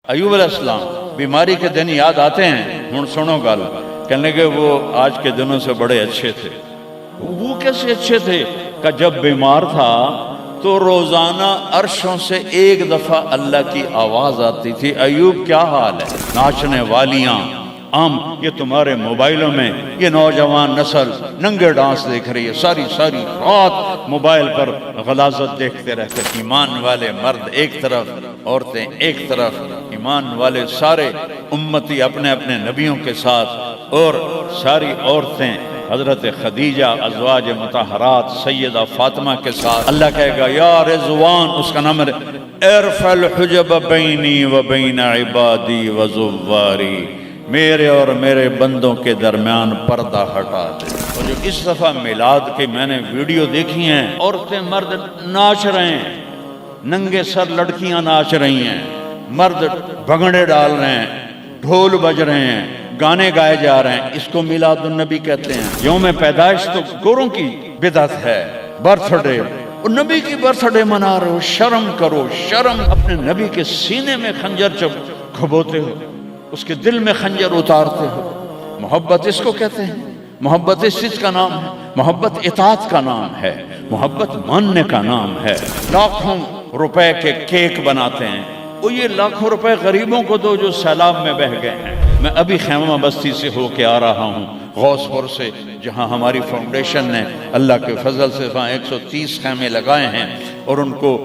ایوب علیہ السلام بیماری کے دن یاد آتے ہیں، ہن سنو گل، کہنے کہ وہ آج کے دنوں سے بڑے اچھے تھے۔ وہ کیسے اچھے تھے کہ جب بیمار تھا تو روزانہ عرشوں سے ایک دفعہ اللہ کی آواز آتی تھی، ایوب کیا حال ہے؟ ناچنے والیاں عام یہ تمہارے موبائلوں میں یہ نوجوان نسل ننگے ڈانس دیکھ رہی ہے، ساری رات موبائل پر غلاظت دیکھتے رہتے، ایمان والے مرد ایک طرف، عورتیں ایک طرف، ایمان والے سارے امتی اپنے اپنے نبیوں کے ساتھ، اور ساری عورتیں حضرت خدیجہ ازواج مطہرات سیدہ فاطمہ کے ساتھ۔ اللہ کہے گا یا رضوان، اس کا نام ارفع الحجب بینی و بین عبادی و زواری، میرے اور میرے بندوں کے درمیان پردہ ہٹا دے۔ اور جو اس دفعہ میلاد کی میں نے ویڈیو دیکھی ہیں، عورتیں مرد ناچ رہے ہیں، ننگے سر لڑکیاں ناچ رہی ہیں، مرد بھنگڑے ڈال رہے ہیں، ڈھول بج رہے ہیں، گانے گائے جا رہے ہیں، اس کو میلاد النبی کہتے ہیں۔ یوم پیدائش تو گوروں کی بدعت ہے، برتھ ڈے، اور نبی کی برتھ ڈے منا رہے ہو، شرم کرو، شرم۔ اپنے نبی کے سینے میں خنجر جب کھبوتے ہو، اس کے دل میں خنجر اتارتے ہو، محبت اس کو کہتے ہیں۔ محبت اس چیز کا نام ہے، محبت اطاعت کا نام ہے، محبت ماننے کا نام ہے۔ لاکھوں روپے کے کیک بناتے ہیں، وہ یہ لاکھوں روپے غریبوں کو دو جو سیلاب میں بہہ گئے ہیں۔ میں ابھی خیمہ بستی سے ہو کے آ رہا ہوں، غوث پور سے، جہاں ہماری فاؤنڈیشن نے اللہ کے فضل سے وہاں 130 خیمے لگائے ہیں، اور ان کو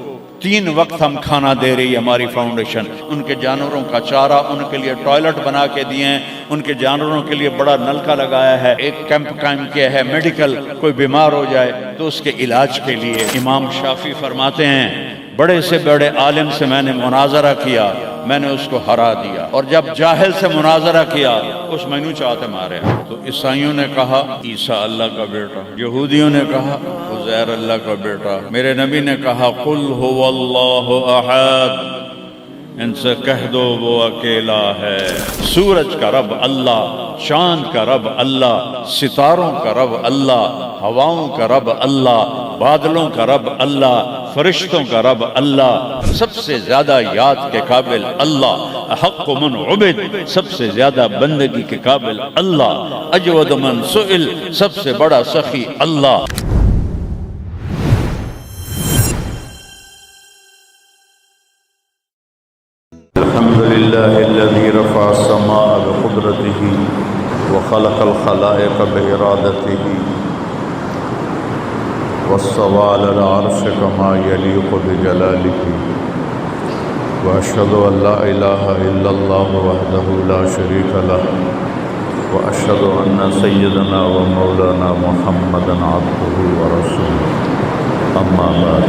3 وقت ہم کھانا دے رہی ہے ہماری فاؤنڈیشن۔ ان کے جانوروں کا چارہ، ان کے لیے ٹوائلٹ بنا کے دیے ہیں، ان کے جانوروں کے لیے بڑا نلکا لگایا ہے، ایک کیمپ قائم کیا ہے میڈیکل، کوئی بیمار ہو جائے تو اس کے علاج کے لیے۔ امام شافعی فرماتے ہیں بڑے سے بڑے عالم سے میں نے مناظرہ کیا، میں نے اس کو ہرا دیا، اور جب جاہل سے مناظرہ کیا اس مینو چاہتے مارے۔ تو عیسائیوں نے کہا عیسیٰ اللہ کا بیٹا، یہودیوں نے کہا عزیر اللہ کا بیٹا، میرے نبی نے کہا قل هو اللہ احد، ان سے کہہ دو وہ اکیلا ہے۔ سورج کا رب اللہ، چاند کا رب اللہ، ستاروں کا رب اللہ، ہواؤں کا رب اللہ، بادلوں کا رب اللہ، فرشتوں کا رب اللہ، سب سے زیادہ یاد کے قابل اللہ، احق من عبد، سب سے زیادہ بندگی کے قابل اللہ، اجود من سئل، سب سے بڑا سخی اللہ۔ الحمد لله الذي رفع السماء بقدرته وخلق الخلائق بإرادته واستوى على العرش كما يليق بجلاله، وأشهد أن لا إله إلا الله وحده لا شريك له، وأشهد أن سيدنا ومولانا محمدا عبده ورسوله، أما بعد،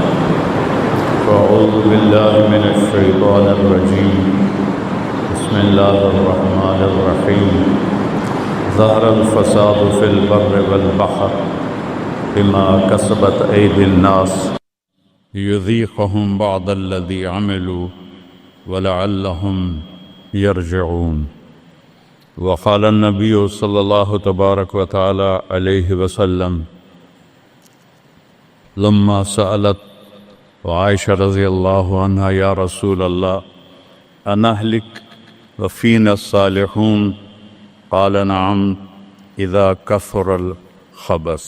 فأعوذ بالله من الشيطان الرجيم، بسم الله الرحمن الرحيم، ظهر الفساد في البر والبحر بما كسبت أيدي الناس ليذيقهم بعض الذي عملوا ولعلهم يرجعون۔ وقال النبي صلى الله تبارك وتعالى عليه وسلم لما سألت وعائشة رضي الله عنها يا رسول الله أنهلك وفينا الصالحون؟ قال نعم إذا كثر الخبث۔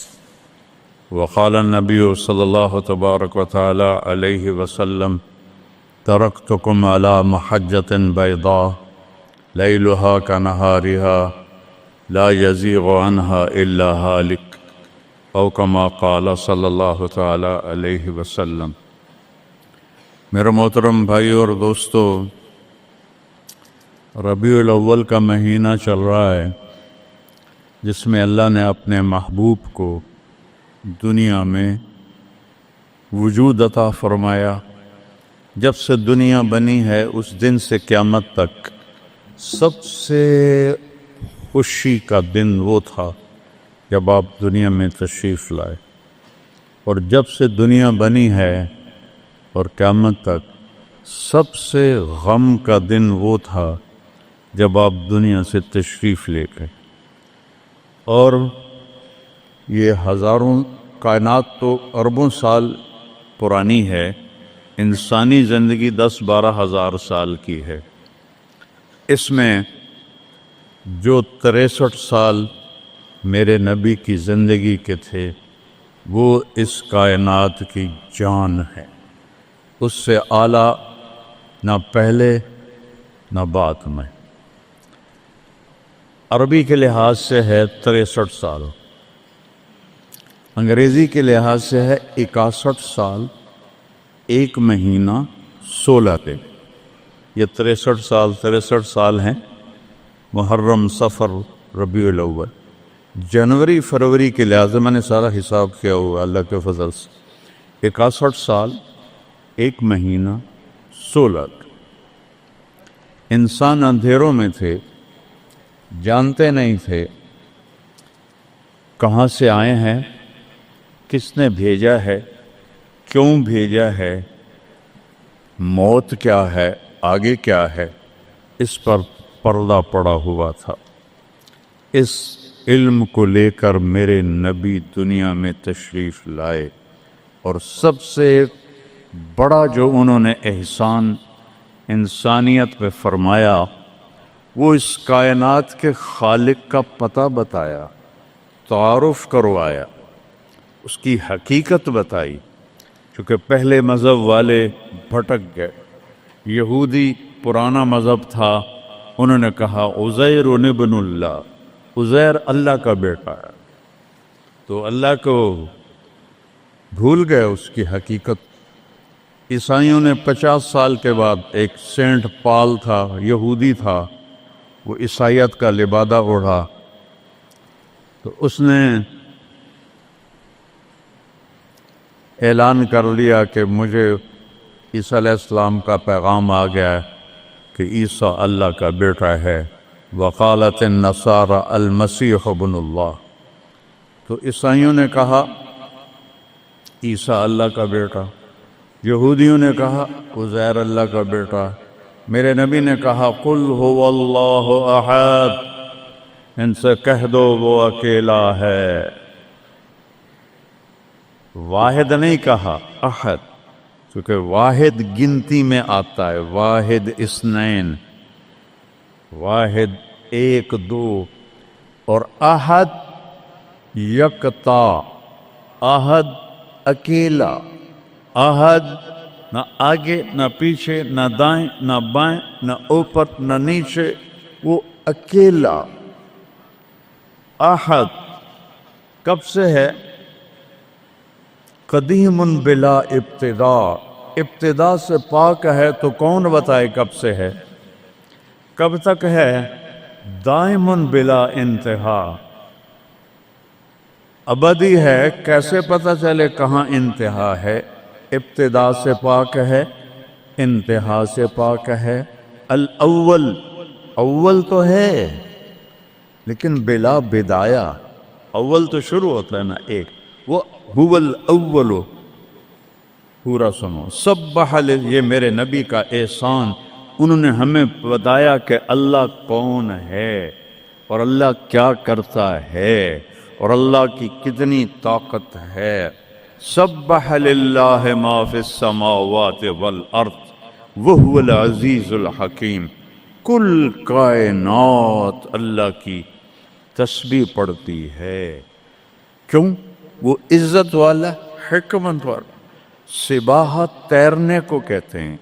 وقال النبي صلى الله تبارك وتعالى عليه وسلم تركتكم على محجة بيضاء ليلها كنهارها لا يزيغ عنها إلا هالك، أو كما قال صلى الله تعالى عليه وسلم۔ میرے محترم بھائی اور دوستو، ربیع الاول کا مہینہ چل رہا ہے، جس میں اللہ نے اپنے محبوب کو دنیا میں وجود عطا فرمایا۔ جب سے دنیا بنی ہے اس دن سے قیامت تک سب سے خوشی کا دن وہ تھا جب آپ دنیا میں تشریف لائے، اور جب سے دنیا بنی ہے اور قیامت تک سب سے غم کا دن وہ تھا جب آپ دنیا سے تشریف لے گئے۔ اور یہ ہزاروں کائنات تو اربوں سال پرانی ہے، انسانی زندگی 10-12 ہزار سال کی ہے۔ اس میں جو 63 سال میرے نبی کی زندگی کے تھے وہ اس کائنات کی جان ہے، اس سے اعلیٰ نہ پہلے نہ بعد میں۔ عربی کے لحاظ سے ہے 63 سال، انگریزی کے لحاظ سے ہے 61 سال 1 مہینہ 16 دن۔ یہ 63 سال ہیں، محرم، صفر، ربیع الاول، جنوری فروری کے لحاظ سے میں نے سارا حساب کیا ہوا اللہ کے فضل سے، 61 سال 1 مہینہ 16 دن۔ انسان اندھیروں میں تھے، جانتے نہیں تھے کہاں سے آئے ہیں، کس نے بھیجا ہے، کیوں بھیجا ہے، موت کیا ہے، آگے کیا ہے، اس پر پردہ پڑا ہوا تھا۔ اس علم کو لے کر میرے نبی دنیا میں تشریف لائے، اور سب سے بڑا جو انہوں نے احسان انسانیت پہ فرمایا وہ اس کائنات کے خالق کا پتہ بتایا، تعارف کروایا، اس کی حقیقت بتائی۔ چونکہ پہلے مذہب والے بھٹک گئے، یہودی پرانا مذہب تھا، انہوں نے کہا عزیر ابن اللہ، عزیر اللہ کا بیٹا ہے، تو اللہ کو بھول گئے اس کی حقیقت۔ عیسائیوں نے 50 سال کے بعد، ایک سینٹ پال تھا، یہودی تھا، وہ عیسائیت کا لبادہ اوڑھا، تو اس نے اعلان کر لیا کہ مجھے عیسیٰ علیہ السلام کا پیغام آ گیا ہے کہ عیسیٰ اللہ کا بیٹا ہے، وقالت النصارى المسیح ابن اللہ۔ تو عیسائیوں نے کہا عیسیٰ اللہ کا بیٹا، یہودیوں نے کہا عزیر اللہ کا بیٹا، میرے نبی نے کہا قل هو اللہ احد، ان سے کہہ دو وہ اکیلا ہے۔ واحد نہیں کہا، احد، کیونکہ واحد گنتی میں آتا ہے، واحد اثنین، واحد 1 2، اور احد یکتا، احد اکیلا، احد نہ آگے نہ پیچھے، نہ دائیں نہ بائیں، نہ اوپر نہ نیچے، وہ اکیلا احد۔ کب سے ہے؟ قدیم بلا ابتدا، ابتدا سے پاک ہے، تو کون بتائے کب سے ہے، کب تک ہے؟ دائم بلا انتہا، ابدی ہے، کیسے پتہ چلے کہاں انتہا ہے؟ ابتدا سے پاک ہے، انتہا سے پاک ہے۔ الاول، اول تو ہے لیکن بلا بدایا، اول تو شروع ہوتا ہے نا ایک، وہ هو الاول۔ پورا سنو، سبح، یہ میرے نبی کا احسان، انہوں نے ہمیں بتایا کہ اللہ کون ہے اور اللہ کیا کرتا ہے اور اللہ کی کتنی طاقت ہے۔ سبح للہ ما فی السماوات والارض وہو العزیز الحکیم، کل کائنات اللہ کی تسبیح پڑھتی ہے۔ کیوں؟ وہ عزت والا، حکمت والا۔ سباحت تیرنے کو کہتے ہیں،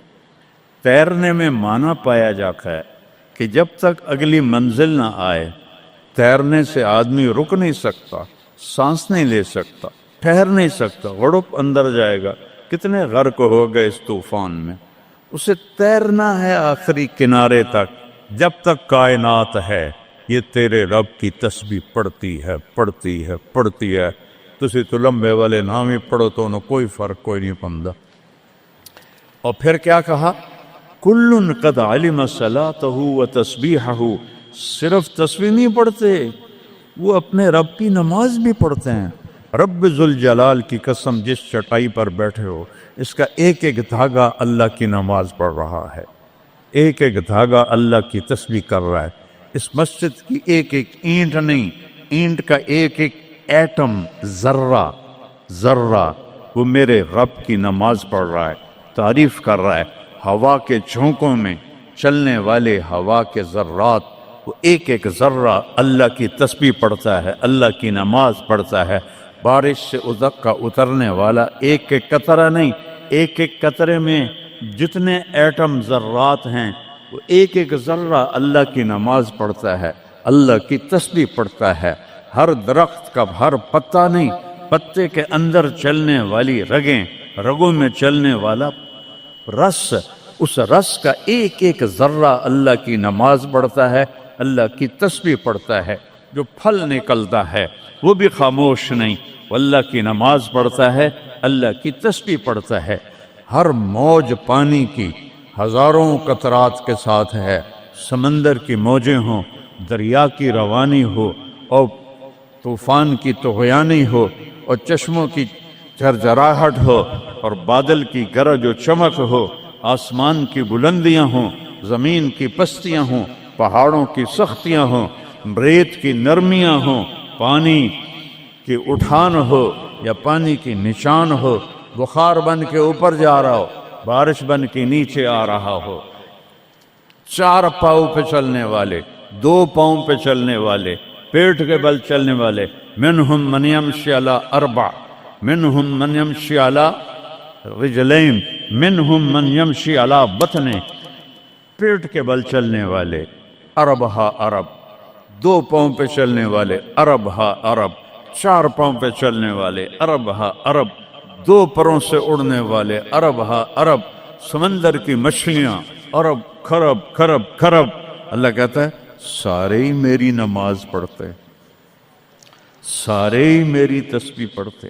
تیرنے میں معنی پایا جاتا ہے کہ جب تک اگلی منزل نہ آئے تیرنے سے آدمی رک نہیں سکتا، سانس نہیں لے سکتا، ٹھہر نہیں سکتا، غڑپ اندر جائے گا۔ کتنے غرق ہو گئے اس طوفان میں، اسے تیرنا ہے آخری کنارے تک۔ جب تک کائنات ہے یہ تیرے رب کی تسبیح پڑھتی ہے، پڑھتی ہے، پڑھتی ہے۔ تسی تو لمبے والے نام ہی پڑھو تو انہوں کوئی فرق کوئی نہیں پندا۔ اور پھر کیا کہا؟ کل قد علم صلاتہ و تسبیحہ، صرف تسبیح نہیں پڑھتے، وہ اپنے رب کی نماز بھی پڑھتے ہیں۔ رب ذوالجلال کی قسم، جس چٹائی پر بیٹھے ہو اس کا ایک ایک دھاگا اللہ کی نماز پڑھ رہا ہے، ایک ایک دھاگا اللہ کی تسبیح کر رہا ہے۔ اس مسجد کی ایک ایک اینٹ نہیں، اینٹ کا ایک ایک ایٹم، ذرہ ذرہ، وہ میرے رب کی نماز پڑھ رہا ہے، تعریف کر رہا ہے۔ ہوا کے جھونکوں میں چلنے والے ہوا کے ذرات، وہ ایک ایک ذرہ اللہ کی تسبیح پڑھتا ہے، اللہ کی نماز پڑھتا ہے۔ بارش سے ادک کا اترنے والا ایک ایک قطرہ نہیں، ایک ایک قطرے میں جتنے ایٹم ذرات ہیں وہ ایک ایک ذرہ اللہ کی نماز پڑھتا ہے، اللہ کی تسبیح پڑھتا ہے۔ ہر درخت کا ہر پتا نہیں، پتے کے اندر چلنے والی رگیں، رگوں میں چلنے والا رس، اس رس کا ایک ایک ذرہ اللہ کی نماز پڑھتا ہے، اللہ کی تسبیح پڑھتا ہے۔ جو پھل نکلتا ہے وہ بھی خاموش نہیں، وہ اللہ کی نماز پڑھتا ہے، اللہ کی تسبیح پڑھتا ہے۔ ہر موج پانی کی ہزاروں قطرات کے ساتھ ہے، سمندر کی موجیں ہوں، دریا کی روانی ہو، اور طوفان کی طغیانی ہو، اور چشموں کی جھرجھراہٹ ہو، اور بادل کی گرج و چمک ہو، آسمان کی بلندیاں ہوں، زمین کی پستیاں ہوں، پہاڑوں کی سختیاں ہوں، ریت کی نرمیاں ہوں، پانی کی اٹھان ہو یا پانی کی نشان ہو، بخار بن کے اوپر جا رہا ہو، بارش بن کے نیچے آ رہا ہو، چار پاؤں پہ چلنے والے، دو پاؤں پہ چلنے والے، پیٹ کے بل چلنے والے، منہم من یمشی علی اربع، منہم من یمشی علی رجلین، منہم من یمشی علی بطن، پیٹ کے بل چلنے والے، عرب ہا عرب، دو پاؤں پہ چلنے والے، عرب ہا عرب، چار پاؤں پہ چلنے والے، عرب ہا عرب، دو پروں سے اڑنے والے، عرب ہا عرب، سمندر کی مچھلیاں، عرب کھرب کھرب کھرب۔ اللہ کہتا ہے سارے ہی میری نماز پڑھتے، سارے ہی میری تسبیح پڑھتے۔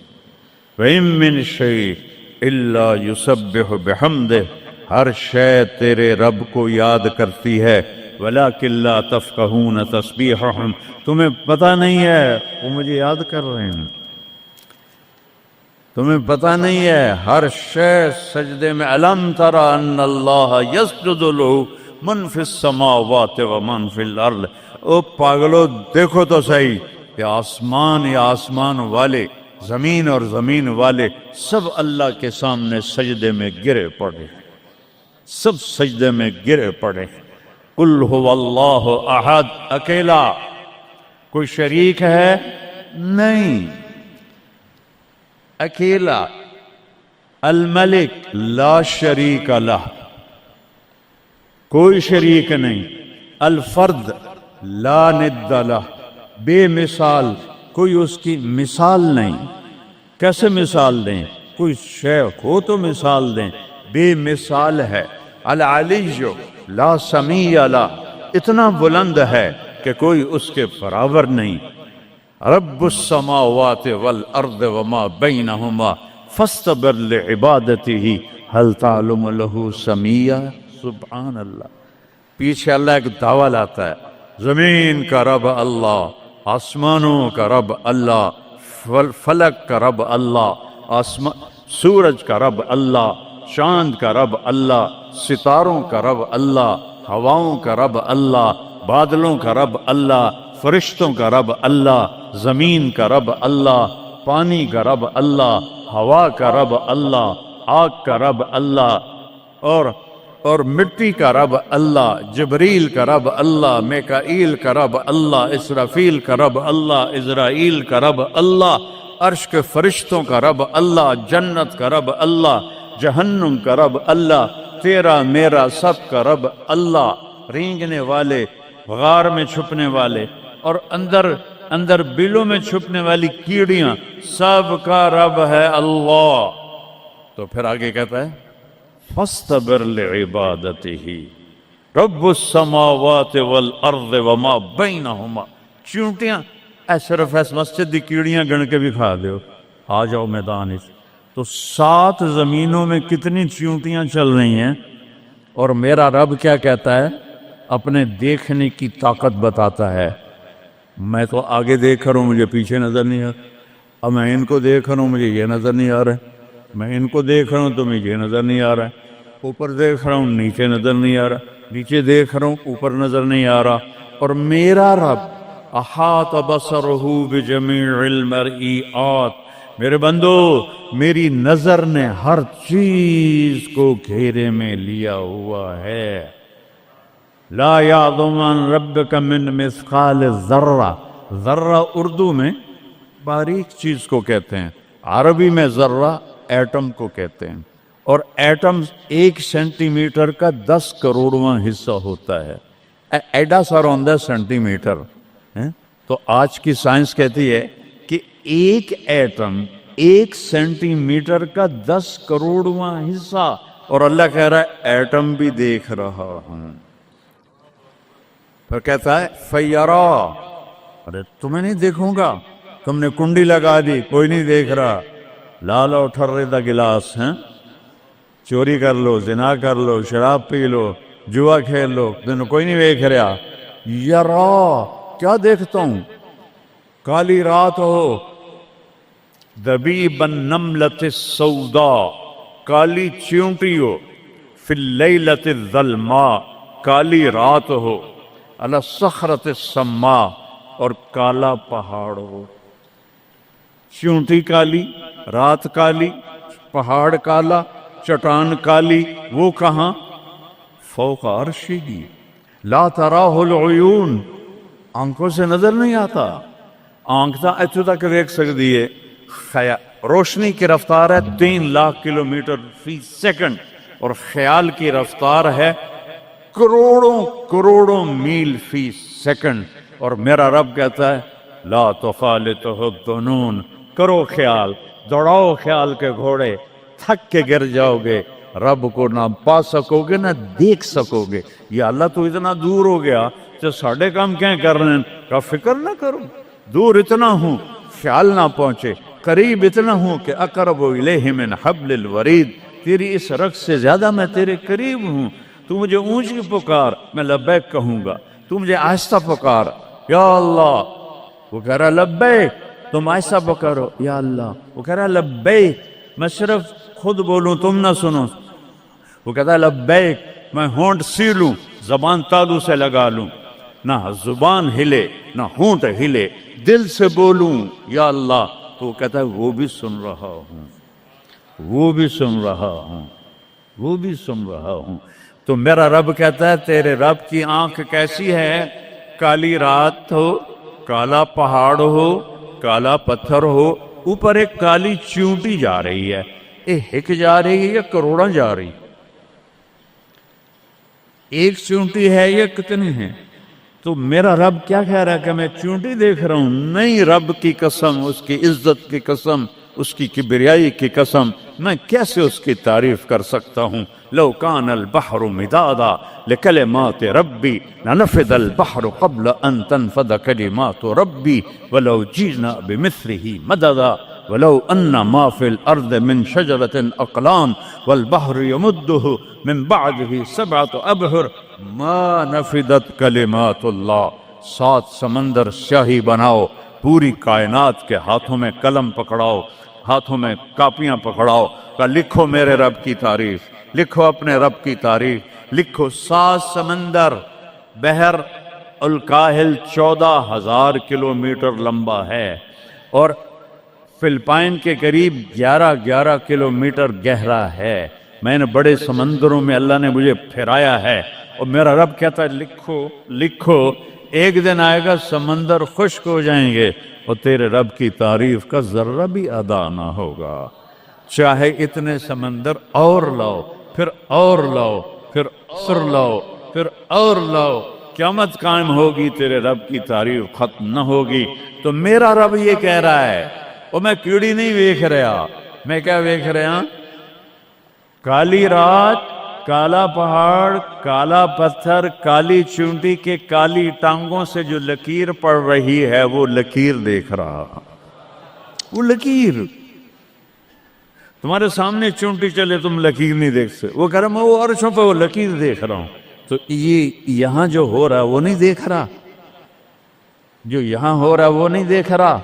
وَإِن مِّن شَيْءٍ إِلَّا يُسَبِّحُ بِحَمْدِهِ، ہر شے تیرے رب کو یاد کرتی ہے، وَلَٰكِن لَّا تَفْقَهُونَ تَسْبِيحَهُمْ، تمہیں پتہ نہیں ہے وہ مجھے یاد کر رہے ہیں، تمہیں پتہ نہیں ہے۔ ہر شے سجدے میں، أَلَمْ تَرَ أَنَّ اللَّهَ يَسْجُدُ لَهُ مَن فِي السَّمَاوَاتِ وَمَن فِي الْأَرْضِ، او پاگلو دیکھو تو صحیح کہ آسمان یا آسمان والے، زمین اور زمین والے سب اللہ کے سامنے سجدے میں گرے پڑے، سب سجدے میں گرے پڑے۔ قل هو اللہ احد، اکیلا، کوئی شریک ہے نہیں، اکیلا، الملک لا شریک لہ، کوئی شریک نہیں، الفرد لا ند لہ، بے مثال، کوئی اس کی مثال نہیں۔ کیسے مثال دیں؟ کوئی شے ہو تو مثال دیں، بے مثال ہے۔ العلی لا سمیع لہ، اتنا بلند ہے کہ کوئی اس کے برابر نہیں۔ رب السماوات والارض وما بینہما فاستبر لعبادتہ هل تعلم له سمیع، سبحان اللہ۔ پیچھے اللہ ایک دعویٰ لاتا ہے، زمین کا رب اللہ، آسمانوں کا رب اللہ، فلک کا رب اللہ، سورج کا رب اللہ، چاند کا رب اللہ، ستاروں کا رب اللہ، ہواؤں کا رب اللہ، بادلوں کا رب اللہ، فرشتوں کا رب اللہ، زمین کا رب اللہ، پانی کا رب اللہ، ہوا کا رب اللہ، آگ کا رب اللہ، اور مٹی کا رب اللہ، جبریل کا رب اللہ، میکائیل کا رب اللہ، اسرافیل کا رب اللہ، عزرائیل کا رب اللہ، عرش کے فرشتوں کا رب اللہ، جنت کا رب اللہ، جہنم کا رب اللہ، تیرا میرا سب کا رب اللہ، رینگنے والے، غار میں چھپنے والے، اور اندر بلوں میں چھپنے والی کیڑیاں، سب کا رب ہے اللہ۔ تو پھر آگے کہتا ہے فاستبر لعبادتہ رب السماوات والارض وما بینہما، چونٹیاں صرف اس مسجد دی کیڑیاں گن کے بھی کھا دیو، آ جاؤ میدان اس۔ تو 7 زمینوں میں کتنی چونٹیاں چل رہی ہیں، اور میرا رب کیا کہتا ہے؟ اپنے دیکھنے کی طاقت بتاتا ہے۔ میں تو آگے دیکھ رہا ہوں، مجھے پیچھے نظر نہیں آ رہا، اب میں ان کو دیکھ رہا ہوں، مجھے یہ نظر نہیں آ رہا ہے، میں ان کو دیکھ رہا ہوں تو مجھے یہ نظر نہیں آ رہا ہے، اوپر دیکھ رہا ہوں نیچے نظر نہیں آ رہا، نیچے دیکھ رہا ہوں اوپر نظر نہیں آ رہا۔ اور میرا رب احاط بصرہ بجمیع المرئیات، میرے بندو میری نظر نے ہر چیز کو گھیرے میں لیا ہوا ہے، لا یعظم عن ربک من مثقال ذرہ، ذرہ اردو میں باریک چیز کو کہتے ہیں، عربی میں ذرہ ایٹم کو کہتے ہیں، اور ایٹم 1 سینٹی میٹر کا 10 کروڑواں حصہ ہوتا ہے، ایڈا سارا ہوتا ہے سینٹی میٹر، تو آج کی سائنس کہتی ہے کہ ایک ایٹم 1 سینٹی میٹر کا 10 کروڑواں حصہ، اور اللہ کہہ رہا ہے ایٹم بھی دیکھ رہا ہوں۔ پھر کہتا ہے فیرا، ارے تمہیں نہیں دیکھوں گا، تم نے کنڈی لگا دی کوئی نہیں دیکھ رہا، لالا ٹھرے دا گلاس ہیں، چوری کر لو، زنا کر لو، شراب پی لو، جوا کھیل لو، تمہیں کوئی نہیں دیکھ رہا۔ یرا، کیا دیکھتا ہوں؟ کالی رات ہو، دبیب النملۃ السوداء، کالی چیونٹی ہو، فی اللیلۃ الظلماء، کالی رات ہو، علی الصخرۃ السماء، اور کالا پہاڑ ہو۔ چیونٹی کالی، رات کالی، پہاڑ کالا، چٹان کالی، وہ کہاں؟ فوق عرشہ لا تراہ العیون، آنکھوں سے نظر نہیں آتا، آنکھ تا اتو تک دیکھ سکتی ہے، روشنی کی رفتار ہے 3 لاکھ کلومیٹر فی سیکنڈ، اور خیال کی رفتار ہے کروڑوں کروڑوں میل فی سیکنڈ، اور میرا رب کہتا ہے لا تخالطہ الظنون، کرو خیال، دوڑاؤ خیال کے گھوڑے، تھک کے گر جاؤ گے، رب کو نہ پا سکو گے نہ دیکھ سکو گے۔ یا اللہ تو اتنا دور ہو گیا تو ساڑھے کام کیا کر رہے ہیں؟ کہ فکر نہ کرو، دور اتنا ہوں خیال نہ پہنچے، قریب اتنا ہوں کہ اقرب الیہ من حبل الورید، تیری اس رگ سے زیادہ میں تیرے قریب ہوں۔ تو مجھے اونچی پکار، میں لبیک کہوں گا، تو مجھے آہستہ پکار، یا اللہ، وہ کہہ رہا لبیک، تم آہستہ پکارو یا اللہ، وہ کہہ رہا لبیک، میں صرف خود بولوں تم نہ سنو، وہ کہتا ہے لبیک، میں ہونٹ سیلوں، زبان تالو سے لگا لوں، نہ زبان ہلے نہ ہونٹ ہلے، دل سے بولوں یا اللہ، تو وہ کہتا ہے وہ بھی سن رہا ہوں، وہ بھی سن رہا ہوں، وہ بھی سن رہا ہوں۔ تو میرا رب کہتا ہے تیرے رب کی آنکھ کیسی ہے؟ کالی رات ہو، کالا پہاڑ ہو، کالا پتھر ہو، اوپر ایک کالی چیونٹی جا رہی ہے، ایک جا رہی ہے یا کروڑاں جا رہی؟ ایک چیونٹی ہے یا کتنی ہیں؟ تو میرا رب کیا کہہ رہا ہے کہ میں چیونٹی دیکھ رہا ہوں؟ نہیں، رب کی قسم، اس کی عزت کی قسم، اس کی کبریائی کی قسم، میں کیسے اس کی تعریف کر سکتا ہوں؟ لو کان البحر مدادا لکلمات ربی لنفد البحر قبل ان تنفد کلمات ربی ولو جئنا بمثله مددا ولو ان ما في الارض من شجرة اقلام والبحر يمده من بعده 7 ابحر ما نفدت کلمات اللہ۔ 7 سمندر سیاہی بناؤ، پوری کائنات کے ہاتھوں میں قلم پکڑاؤ، ہاتھوں میں کاپیاں پکڑاؤ، کہ لکھو میرے رب کی تعریف، لکھو اپنے رب کی تعریف، لکھو۔ 7 سمندر، بحر الکاہل 14,000 کلومیٹر لمبا ہے، اور فلپائن کے قریب 11 کلومیٹر گہرا ہے۔ میں نے بڑے سمندروں میں اللہ نے مجھے پھرایا ہے، اور میرا رب کہتا ہے لکھو لکھو، ایک دن آئے گا سمندر خشک ہو جائیں گے اور تیرے رب کی تعریف کا ذرہ بھی ادا نہ ہوگا، چاہے اتنے سمندر اور لاؤ، پھر اور لاؤ، پھر اور لاؤ، پھر اور لاؤ، قیامت قائم ہوگی، تیرے رب کی تعریف ختم نہ ہوگی۔ تو میرا رب یہ کہہ رہا ہے، اور میں کیڑی نہیں دیکھ رہا، میں کیا دیکھ رہا؟ کالی رات، کالا پہاڑ، کالا پتھر، کالی چونٹی کے کالی ٹانگوں سے جو لکیر پڑ رہی ہے وہ لکیر دیکھ رہا، وہ لکیر۔ تمہارے سامنے چونٹی چلے تم لکیر نہیں دیکھ سکتے، وہ کہہ رہا میں وہ عرشوں پہ وہ لکیر دیکھ رہا ہوں۔ تو یہ یہاں جو ہو رہا ہے وہ نہیں دیکھ رہا، جو یہاں ہو رہا ہے وہ نہیں دیکھ رہا،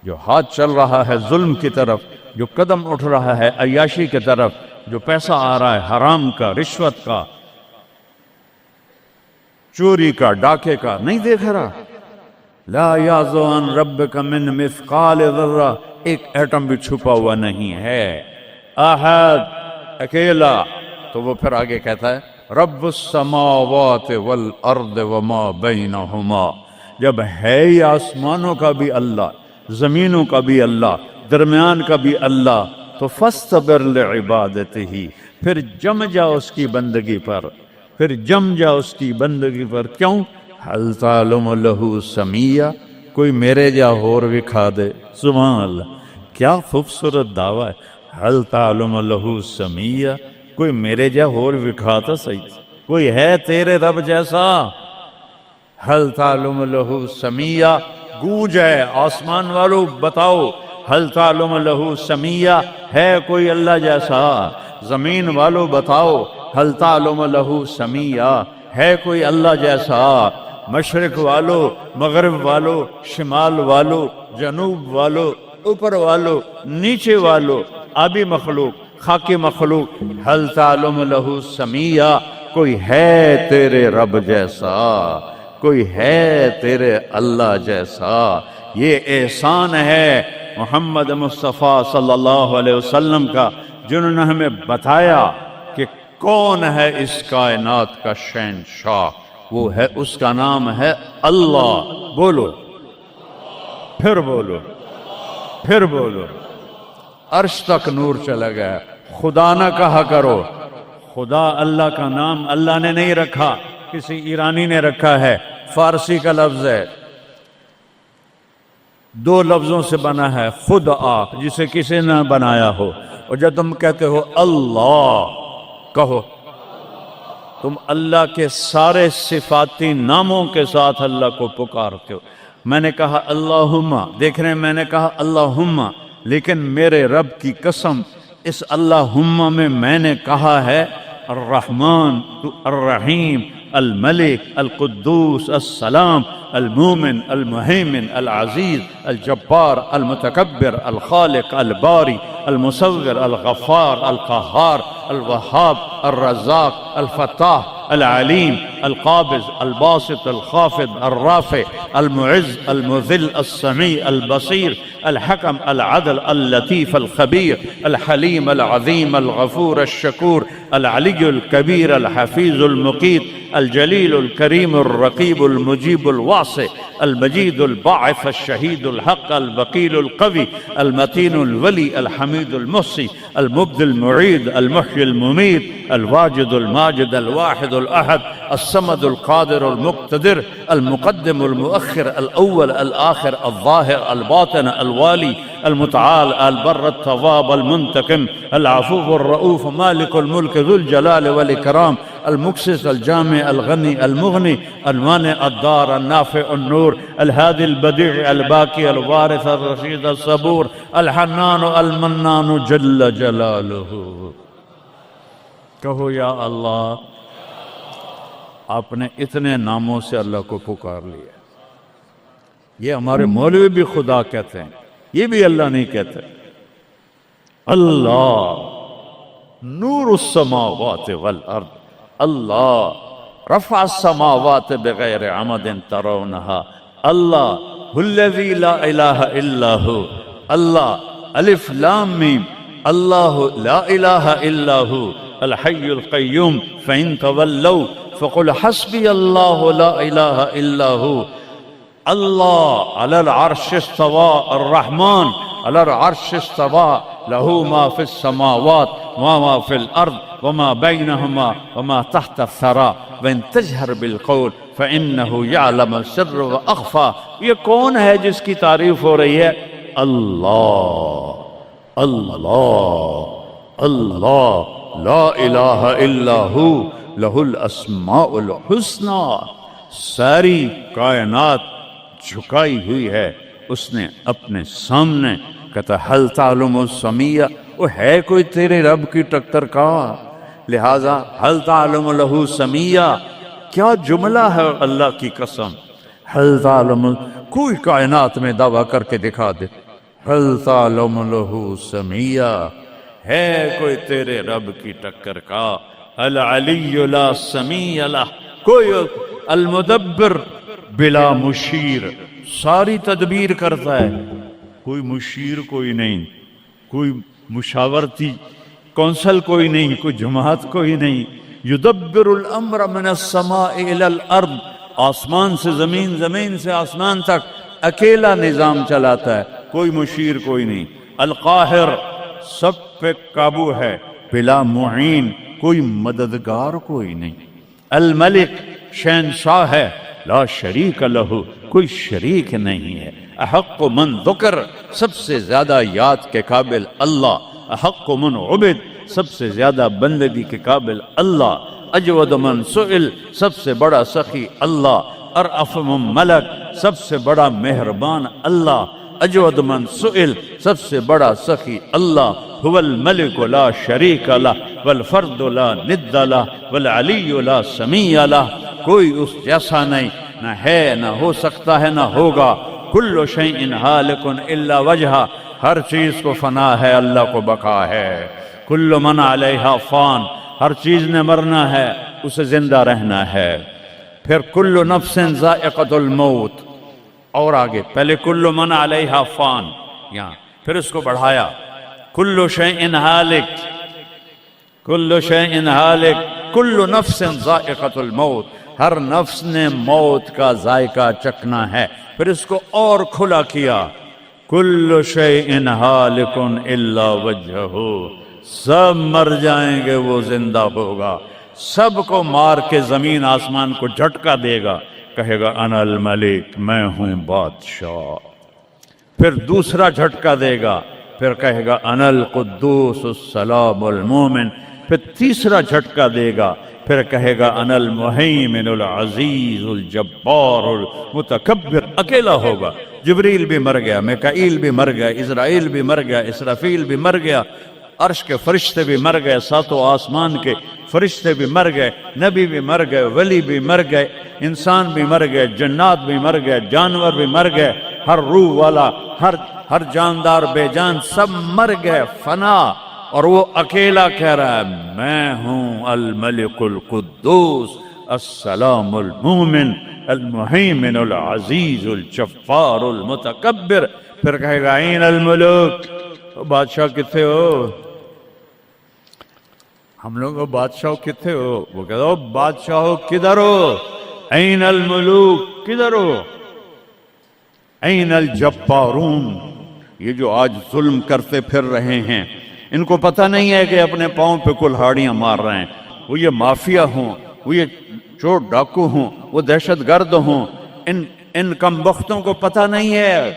جو ہاتھ چل رہا ہے ظلم کی طرف، جو قدم اٹھ رہا ہے عیاشی کی طرف، جو پیسہ آ رہا ہے حرام کا، رشوت کا، چوری کا، ڈاکے کا، نہیں دیکھ رہا۔ لا یعزو عن ربک من مثقال ذرہ، ایک ایٹم بھی چھپا ہوا نہیں ہے۔ احد، اکیلا۔ تو وہ پھر آگے کہتا ہے رب السماوات والارض وما بینہما، جب ہے ہی آسمانوں کا بھی اللہ، زمینوں کا بھی اللہ، درمیان کا بھی اللہ، تو فاصطبر لعبادتہ، پھر جم جا اس کی بندگی پر، پھر جم جا اس کی بندگی پر۔ کیوں؟ حل تعلم لہ سمیہ، کوئی میرے جا ہور وکھا دے۔ سبحان اللہ، کیا خوبصورت دعویٰ ہے، حل تعلم لہ سمیہ، کوئی میرے جا ہور وکھا تا صحیح، کوئی ہے تیرے رب جیسا؟ حل تعلم لہ سمیہ، گونج ہے آسمان والو بتاؤ، حل تعلم لہ سمیہ، ہے کوئی اللہ جیسا؟ زمین والو بتاؤ، حل تعلم لہ سمیہ، ہے کوئی اللہ جیسا؟ مشرق والو، مغرب والو، شمال والو، جنوب والو، اوپر والو، نیچے والو، آبی مخلوق، خاکی مخلوق، حل تعلم لہ سمیہ، کوئی ہے تیرے رب جیسا، کوئی ہے تیرے اللہ جیسا؟ یہ احسان ہے محمد مصطفیٰ صلی اللہ علیہ وسلم کا، جنہوں نے ہمیں بتایا کہ کون ہے اس کائنات کا شہنشاہ، وہ ہے، اس کا نام ہے اللہ۔ بولو، پھر بولو، پھر بولو۔ عرش تک نور چلا گیا۔ خدا نہ کہا کرو، خدا اللہ کا نام اللہ نے نہیں رکھا، کسی ایرانی نے رکھا ہے، فارسی کا لفظ ہے، دو لفظوں سے بنا ہے، خود آ، جسے کسی نے بنایا ہو، اور جب تم کہتے ہو اللہ، کہو تم اللہ کے سارے صفاتی ناموں کے ساتھ اللہ کو پکارتے ہو۔ میں نے کہا اللہم، دیکھ رہے ہیں، میں نے کہا اللہم، لیکن میرے رب کی قسم، اس اللہم میں نے کہا ہے الرحمن، الرحیم، الملک، القدوس، السلام، المومن، المہیمن، العزیز، الجبار، المتکبر، الخالق، الباری، المصور، الغفار، القہار، الوہاب، الرزاق، الفتاح، العلیم، القابض، الباسط، الخافض، الرافع، المعز، المذل، السمیع، البصیر، الحکم، العدل، اللطیف، الخبیر، الحلیم، العظیم، الغفور، الشکور، العلی الکبیر، الحفیظ، المقیت، الجلیل، الکریم، الرقیب، المجیب، الواسع، المجید، الباعث، الشہید، الحق، الوکیل، القوی، المتین، الولی، الحمید، المحصی، المبدی، المعید، المحیی، الممیت، الواجد، الماجد، الواحد، الأحد، الصمد، القادر، المقتدر، المقدم، المؤخر، الأول، الآخر، الظاهر، الباطن، الوالي، المتعال، البر، التواب، المنتقم، العفو، الرؤوف، مالك الملك، ذو الجلال والإكرام، المقسط، الجامع، الغني، المغني، المانع، الضار، النافع، النور، الهادي، البديع، الباقي، الوارث، الرشيد، الصبور، الحنان، المنان، جل جلاله۔ کہو یا اللہ، آپ نے اتنے ناموں سے اللہ کو پکار لیا۔ یہ ہمارے مولوی بھی خدا کہتے ہیں، یہ بھی اللہ نہیں کہتے۔ اللہ نور السماوات والارض، اللہ رفع السماوات بغیر عمد ترونها، اللہ الذی لا الہ الا ہو، اللہ الف لام میم، اللہ لا الہ الا ہو، الحی القیوم، فإن تولوا فقل حسبی اللہ لا الہ الا ہو، اللہ علی العرش استوى، الرحمن علی العرش استوى، له ما في السماوات وما في الأرض وما بينهما وما تحت الثرى وإن تجهر بالقول فإنه يعلم السر وأخفى۔ یہ کون ہے جس کی تعریف ہو رہی ہے؟ اللہ، اللہ، اللہ، لا الہ الا ہو، لہ الاسماء الحسنی۔ ساری کائنات جھکائی ہوئی ہے اس نے اپنے سامنے۔ کہتا حل تعلم السمیہ، وہ ہے کوئی تیرے رب کی ٹکر کا؟ لہذا حل تعلم لہ سمیہ، کیا جملہ ہے اللہ کی قسم۔ حل تعلم، کوئی کائنات میں دعویٰ کر کے دکھا دے، حل تعلم لہ سمیہ، ہے کوئی تیرے رب کی ٹکر کا؟ العلی لا سمیع لہ، کوئی المدبر بلا مشیر، ساری تدبیر کرتا ہے، کوئی مشیر کوئی نہیں، کوئی مشاورتی کونسل کوئی نہیں، کوئی جماعت کوئی نہیں، یدبر الامر من السماء الى الارض، آسمان سے زمین، زمین سے آسمان تک اکیلا نظام چلاتا ہے، کوئی مشیر کوئی نہیں۔ القاہر، سب پہ قابو ہے، بلا معین، کوئی مددگار کوئی نہیں۔ الملک، شہنشاہ ہے، لا شریک لہ، کوئی شریک نہیں ہے۔ احق من ذکر، سب سے زیادہ یاد کے قابل اللہ۔ احق من عبد، سب سے زیادہ بندگی کے قابل اللہ۔ اجود من سئل، سب سے بڑا سخی اللہ۔ ارأف من ملک، سب سے بڑا مہربان اللہ۔ اجود من سئل، سب سے بڑا سخی اللہ۔ هو الملک لا شریک لہ والفرد لا ند لہ والعلی لا سمیع لہ، کوئی اس جیسا نہیں، نہ ہے، نہ ہو سکتا ہے، نہ ہوگا۔ کل شیء ہالک الا وجہہ، ہر چیز کو فنا ہے، اللہ کو بقا ہے۔ کل من علیہا فان، ہر چیز نے مرنا ہے، اسے زندہ رہنا ہے۔ پھر کل نفس ذائقۃ الموت، اور آگے پہلے کل من علیہا فان، یہاں پھر اس کو بڑھایا، کل شیء ہالک، کل شیء ہالک، کل نفس ذائقۃ الموت، ہر نفس نے موت کا ذائقہ چکھنا ہے۔ پھر اس کو اور کھلا کیا، کل شیء ہالک الا وجہہ، سب مر جائیں گے، وہ زندہ ہوگا، سب کو مار کے زمین آسمان کو جھٹکا دے گا، کہے گا انا الملک، میں ہوں بادشاہ۔ پھر دوسرا جھٹکا دے گا، پھر کہے گا انا القدوس السلام المومن۔ پھر تیسرا جھٹکا دے گا، پھر کہے گا انا المہیمن العزیز الجبار المتکبر۔ اکیلا ہوگا، جبریل بھی مر گیا، میکائیل بھی مر گیا، اسرائیل بھی مر گیا، اسرافیل بھی مر گیا، عرش کے فرشتے بھی مر گئے، ساتوں آسمان کے فرشتے بھی مر گئے، نبی بھی مر گئے، ولی بھی مر گئے، انسان بھی مر گئے، جنات بھی مر گئے، جانور بھی مر گئے، ہر روح والا، ہر جاندار بے جان سب مر گئے، فنا۔ اور وہ اکیلا کہہ رہا ہے میں ہوں الملک القدوس السلام المومن المہیمن العزیز الجبار المتکبر۔ پھر کہے گا این الملوک، بادشاہ کتنے ہو؟ ہم لوگ بادشاہ کتنے ہو؟ وہ کہتا ہو بادشاہ ہو کدھر ہو؟ این الملوک، کدھر ہو؟ این الجبارون، یہ جو آج ظلم کرتے پھر رہے ہیں، ان کو پتہ نہیں ہے کہ اپنے پاؤں پہ کلہاڑیاں مار رہے ہیں۔ وہ یہ مافیا ہوں، وہ یہ چور ڈاکو ہوں، وہ دہشت گرد ہوں، ان کم بختوں کو پتہ نہیں ہے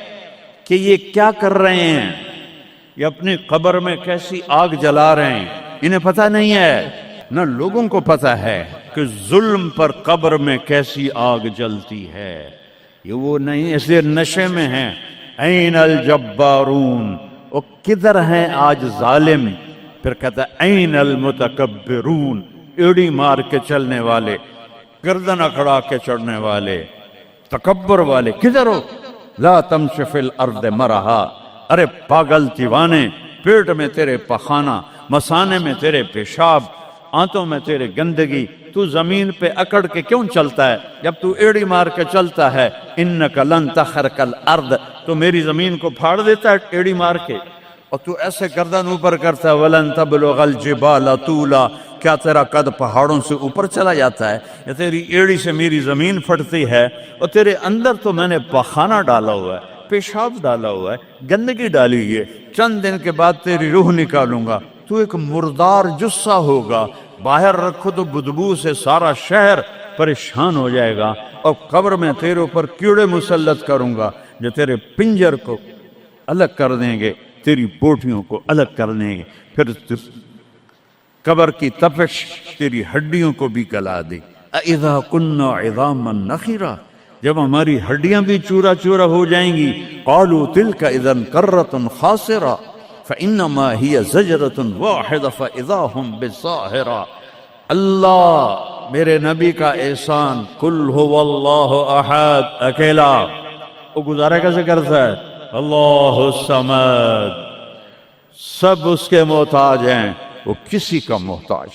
کہ یہ کیا کر رہے ہیں، یہ اپنی قبر میں کیسی آگ جلا رہے ہیں، انہیں پتہ نہیں ہے۔ نہ لوگوں کو پتہ ہے کہ ظلم پر قبر میں کیسی آگ جلتی ہے، یہ وہ نہیں، اس لیے نشے میں ہیں۔ این الجبارون، وہ کدھر ہیں آج ظالم؟ پھر کہتا ہے این المتکبرون، ایڑی مار کے چلنے والے، گردن اکھڑا کے چڑھنے والے، تکبر والے، کدھر ہو؟ لا تمشی فی الارض مرحا، ارے پاگل دیوانے، پیٹ میں تیرے پخانہ، مثانے میں تیرے پیشاب، آنتوں میں تیرے گندگی، تو زمین پہ اکڑ کے کیوں چلتا ہے؟ جب تو ایڑی مار کے چلتا ہے، انک لن تخرق الارض، تو میری زمین کو پھاڑ دیتا ہے ایڑی مار کے، اور تو ایسے گردن اوپر کرتا ہے، ولن تبلغ الجبال طولا، کیا تیرا قد پہاڑوں سے اوپر چلا جاتا ہے؟ یا تیری ایڑی سے میری زمین پھٹتی ہے، اور تیرے اندر تو میں نے پخانہ ڈالا ہوا ہے، پیشاب ڈالا ہوا ہے، گندگی ڈالی ہوئی ہے، چند دن کے بعد تیری روح نکالوں گا، تو ایک مردار جثہ ہوگا، باہر رکھو تو بدبو سے سارا شہر پریشان ہو جائے گا، اور قبر میں تیرے اوپر کیڑے مسلط کروں گا جو تیرے پنجر کو الگ کر دیں گے، تیری بوٹیوں کو الگ کر دیں گے، پھر قبر کی تپش تیری ہڈیوں کو بھی گلا دے۔ اذا كنا عظاما نخرا، جب ہماری ہڈیاں بھی چورا چورا ہو جائیں گی، قالوا تلك اذا كرة خاسرة فانما هي زجرة واحدة فاذا هم بالساهرة۔ اللہ میرے نبی کا احسان، قل هو اللہ احد، اکیلا، وہ گزارا کیسے کرتا ہے؟ اللہ الصمد، سب اس کے محتاج ہیں، وہ کسی کا محتاج۔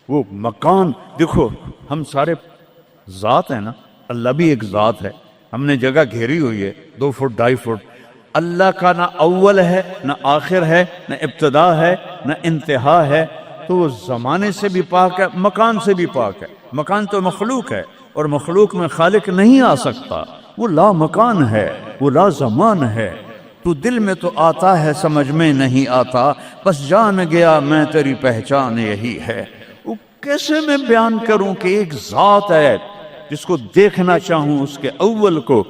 وہ مکان دیکھو، ہم سارے ذات ہیں نا، اللہ بھی ایک ذات ہے، ہم نے جگہ گھیری ہوئی ہے 2 فٹ 2.5 فٹ، اللہ کا نہ اول ہے نہ آخر ہے نہ ابتدا ہے نہ انتہا ہے، تو تو وہ زمانے سے بھی پاک ہے، مکان سے بھی پاک ہے۔ مکان تو مخلوق ہے، اور مخلوق میں خالق نہیں آ سکتا، وہ لا مکان ہے، وہ لا زمان ہے۔ تو دل میں تو آتا ہے، سمجھ میں نہیں آتا، بس جان گیا میں تیری پہچان یہی ہے۔ وہ کیسے میں بیان کروں کہ ایک ذات ہے جس کو دیکھنا چاہوں اس کے اول کو،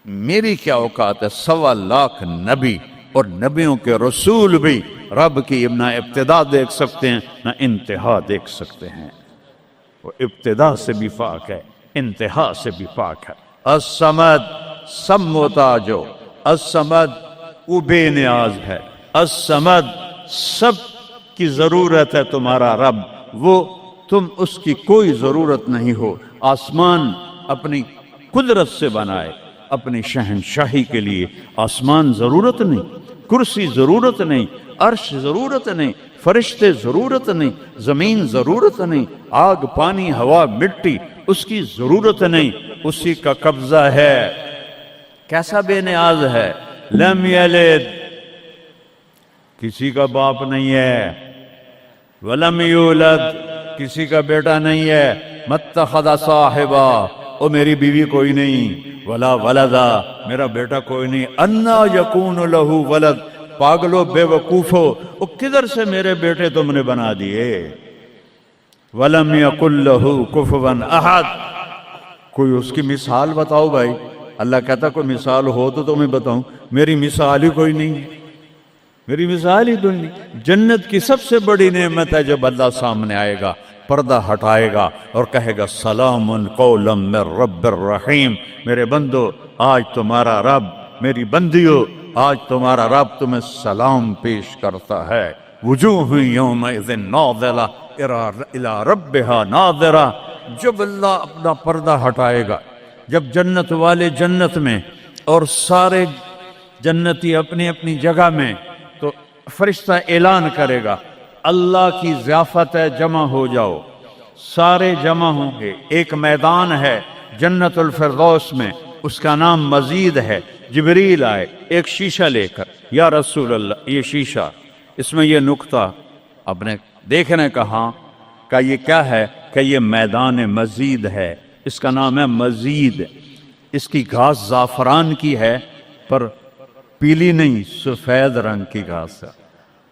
میری کیا اوقات ہے؟ 1.25 لاکھ نبی اور نبیوں کے رسول بھی رب کی نہ ابتدا دیکھ سکتے ہیں نہ انتہا دیکھ سکتے ہیں۔ وہ ابتدا سے بھی پاک ہے، انتہا سے بھی پاک ہے۔ الصمد، سب محتاج ہو، الصمد وہ بے نیاز ہے، الصمد سب کی ضرورت ہے تمہارا رب، وہ تم اس کی کوئی ضرورت نہیں ہو۔ آسمان اپنی قدرت سے بنائے، اپنی شہنشاہی کے لیے آسمان ضرورت نہیں، کرسی ضرورت نہیں، عرش ضرورت نہیں، فرشتے ضرورت نہیں، زمین ضرورت نہیں، آگ پانی ہوا مٹی اس کی ضرورت نہیں، اسی کا قبضہ ہے۔ کیسا بے نیاز ہے؟ لم یلد، کسی کا باپ نہیں ہے، ولم یولد، کسی کا بیٹا نہیں ہے، متخذ صاحبہ، او میری بیوی کوئی نہیں، ولا ولدا، میرا بیٹا کوئی نہیں، انا یکون لہ ولد، پاگلو بے وقوفو، او کدھر سے میرے بیٹے تم نے بنا دیے؟ ولم یکن لہ کفوا احد، کوئی اس کی مثال بتاؤ بھائی۔ اللہ کہتا کوئی مثال ہو تو تمہیں بتاؤں، میری مثال ہی کوئی نہیں، میری مثال ہی کوئی نہیں۔ جنت کی سب سے بڑی نعمت ہے جب اللہ سامنے آئے گا، پردہ ہٹائے گا اور کہے گا سلام قولا من رب الرحیم، میرے بندو آج تمہارا رب، میری بندیو آج تمہارا رب تمہیں سلام پیش کرتا ہے۔ وجوہ یومئذ ناظرہ الی ربہا ناظرہ، جب اللہ اپنا پردہ ہٹائے گا، جب جنت والے جنت میں اور سارے جنتی اپنی اپنی جگہ میں، تو فرشتہ اعلان کرے گا اللہ کی ضیافت ہے، جمع ہو جاؤ۔ سارے جمع ہوں گے، ایک میدان ہے جنت الفردوس میں، اس کا نام مزید ہے۔ جبریل آئے ایک شیشہ لے کر، یا رسول اللہ یہ شیشہ، اس میں یہ نقطہ آپ نے دیکھنے کہا کہ یہ کیا ہے؟ کہ یہ میدان مزید ہے، اس کا نام ہے مزید۔ اس کی گھاس زعفران کی ہے پر پیلی نہیں، سفید رنگ کی گھاس ہے،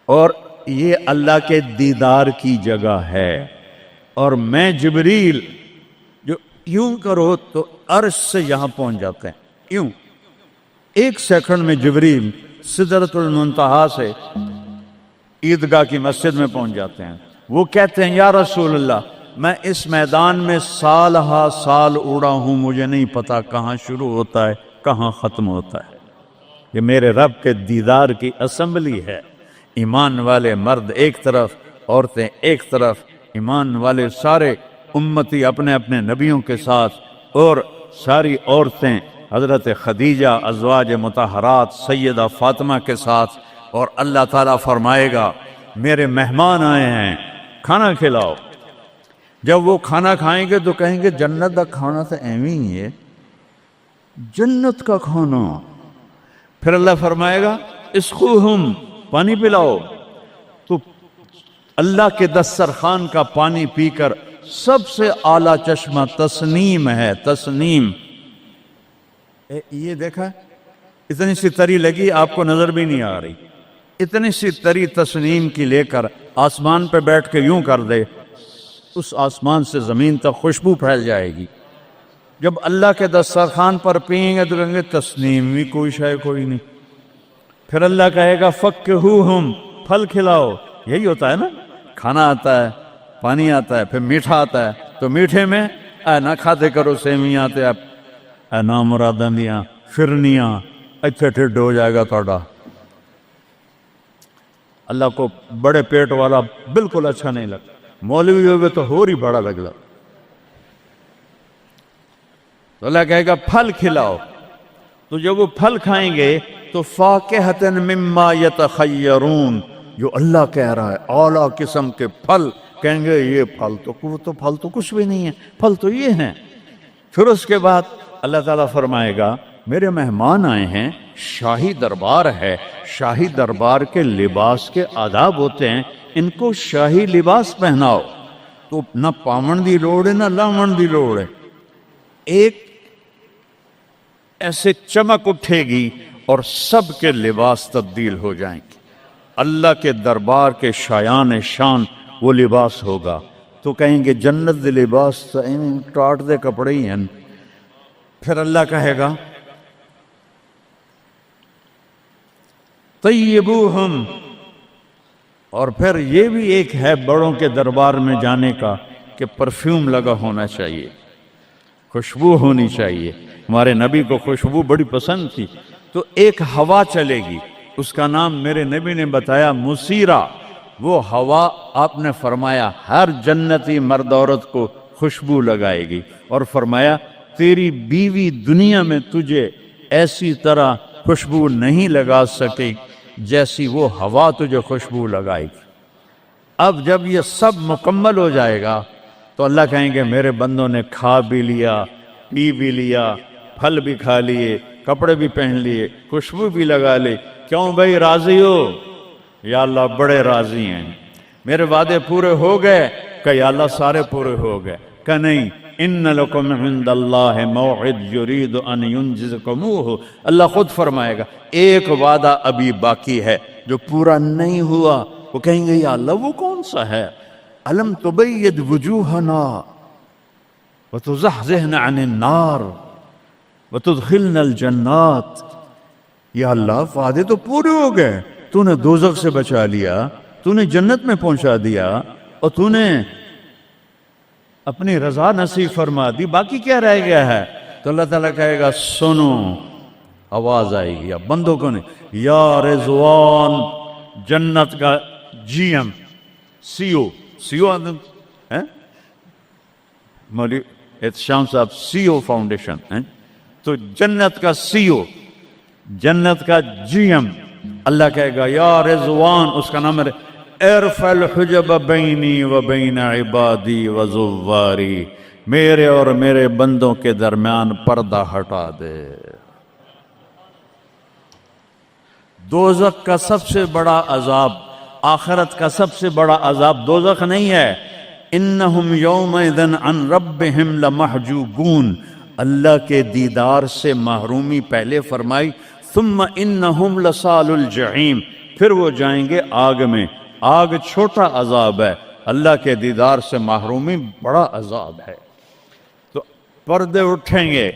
اور یہ اللہ کے دیدار کی جگہ ہے۔ اور میں جبریل جو یوں کرو تو عرش سے یہاں پہنچ جاتے ہیں، یوں 1 سیکنڈ میں جبریل سدرۃ المنتہا سے عیدگاہ کی مسجد میں پہنچ جاتے ہیں۔ وہ کہتے ہیں یا رسول اللہ میں اس میدان میں سال ہا سال اڑا ہوں، مجھے نہیں پتا کہاں شروع ہوتا ہے کہاں ختم ہوتا ہے۔ یہ میرے رب کے دیدار کی اسمبلی ہے۔ ایمان والے مرد ایک طرف، عورتیں ایک طرف، ایمان والے سارے امتی اپنے اپنے نبیوں کے ساتھ، اور ساری عورتیں حضرت خدیجہ ازواج مطہرات سیدہ فاطمہ کے ساتھ۔ اور اللہ تعالیٰ فرمائے گا میرے مہمان آئے ہیں، کھانا کھلاؤ۔ جب وہ کھانا کھائیں گے تو کہیں گے جنت کا کھانا تو ایویں ہی ہے، جنت کا کھانا۔ پھر اللہ فرمائے گا اسقوہم، پانی پلاؤ۔ تو اللہ کے دسترخوان کا پانی پی کر سب سے اعلیٰ چشمہ تسنیم ہے، تسنیم۔ یہ دیکھا اتنی سی تری لگی، آپ کو نظر بھی نہیں آ رہی، اتنی سی تری تسنیم کی لے کر آسمان پہ بیٹھ کے یوں کر دے، اس آسمان سے زمین تک خوشبو پھیل جائے گی۔ جب اللہ کے دسترخوان پر پئیں گے تو کہیں گے تسنیم بھی کوئی شے کوئی نہیں۔ پھر اللہ کہے گا فکہوہم، پھل کھلاؤ۔ یہی ہوتا ہے نا، کھانا آتا ہے، پانی آتا ہے، پھر میٹھا آتا ہے، تو میٹھے میں اے نہ کھاتے کرو سیویاں تے اے نامراداں دیاں فرنیاں، اتنے ٹھڈ ہو جائے گا تھوڑا۔ اللہ کو بڑے پیٹ والا بالکل اچھا نہیں لگتا، مولوی ہوگے تو اور ہی بڑا لگتا۔ تو اللہ کہے گا پھل کھلاؤ۔ تو جب وہ پھل کھائیں گے تو فاکہۃ مما یتخیرون، جو اللہ کہہ رہا ہے اعلیٰ قسم کے پھل، کہیں گے یہ پھل تو کچھ بھی نہیں ہے، پھل تو یہ ہیں۔ پھر اس کے بعد اللہ تعالیٰ فرمائے گا میرے مہمان آئے ہیں، شاہی دربار ہے، شاہی دربار کے لباس کے آداب ہوتے ہیں، ان کو شاہی لباس پہناؤ۔ تو نہ پاون دی لوڑ ہے نہ لاون دی لوڑ ہے، ایک ایسے چمک اٹھے گی اور سب کے لباس تبدیل ہو جائیں گے۔ اللہ کے دربار کے شایان شان وہ لباس ہوگا، تو کہیں گے جنت دے لباس ٹاٹ دے کپڑے ہی ہیں۔ پھر اللہ کہے گا طیبوہم، اور پھر یہ بھی ایک ہے بڑوں کے دربار میں جانے کا کہ پرفیوم لگا ہونا چاہیے، خوشبو ہونی چاہیے۔ ہمارے نبی کو خوشبو بڑی پسند تھی، تو ایک ہوا چلے گی، اس کا نام میرے نبی نے بتایا مسیرہ۔ وہ ہوا آپ نے فرمایا ہر جنتی مرد عورت کو خوشبو لگائے گی، اور فرمایا تیری بیوی دنیا میں تجھے ایسی طرح خوشبو نہیں لگا سکے جیسی وہ ہوا تجھے خوشبو لگائے گی۔ اب جب یہ سب مکمل ہو جائے گا تو اللہ کہیں گے میرے بندوں نے کھا بھی لیا، پی بھی لیا، پھل بھی کھا لیے، کپڑے بھی پہن لیے، خوشبو بھی لگا لے، کیوں بھائی راضی ہو؟ یا اللہ بڑے راضی ہیں، میرے وعدے پورے ہو گئے؟ کہ یا اللہ سارے پورے ہو گئے؟ کہ نہیں، ان لکم عند اللہ موعد یرید ان ینجزکموہ، اللہ خود فرمائے گا ایک وعدہ ابھی باقی ہے جو پورا نہیں ہوا۔ وہ کہیں گے یا اللہ وہ کون سا ہے؟ الم تبید وجوہنا وتزحزحنا عن النار وتدخلنا الجنات۔ یا اللہ وعدے تو پورے ہو گئے، تو نے دوزخ سے بچا لیا، تو نے جنت میں پہنچا دیا، اور تو نے اپنی رضا نصیب فرما دی، باقی کیا رہ گیا ہے؟ تو اللہ تعالیٰ کہے گا سنو، آواز آئے گی، اب بندوں کو نہیں، یا رضوان، جنت کا جی ایم، سی او مولوی احتشام صاحب سی او فاؤنڈیشن، تو جنت کا سی او، جنت کا جی ایم، اللہ کہے گا یا رضوان، اس کا نام ہے ارفع الحجب بینی و بین عبادی و زواری، میرے اور میرے بندوں کے درمیان پردہ ہٹا دے۔ دوزخ کا سب سے بڑا عذاب، آخرت کا سب سے بڑا عذاب دوزخ نہیں ہے، انہم یومئذ عن ربہم لمحجوبون، اللہ کے دیدار سے محرومی پہلے فرمائی، ثم انہم لصال الجحیم، پھر وہ جائیں گے آگ میں۔ آگ چھوٹا عذاب ہے، اللہ کے دیدار سے محرومی بڑا عذاب ہے۔ تو پردے اٹھیں گے،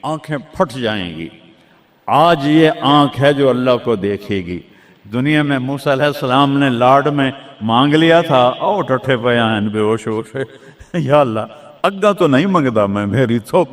آنکھیں پھٹ جائیں گی۔ آج یہ آنکھ ہے جو اللہ کو دیکھے گی۔ دنیا میں موسیٰ علیہ السلام نے لاڈ میں مانگ لیا تھا، او ٹھٹھے پیان بے ہوش ہوشے، یا اللہ اگا تو نہیں منگدا میں، میری تو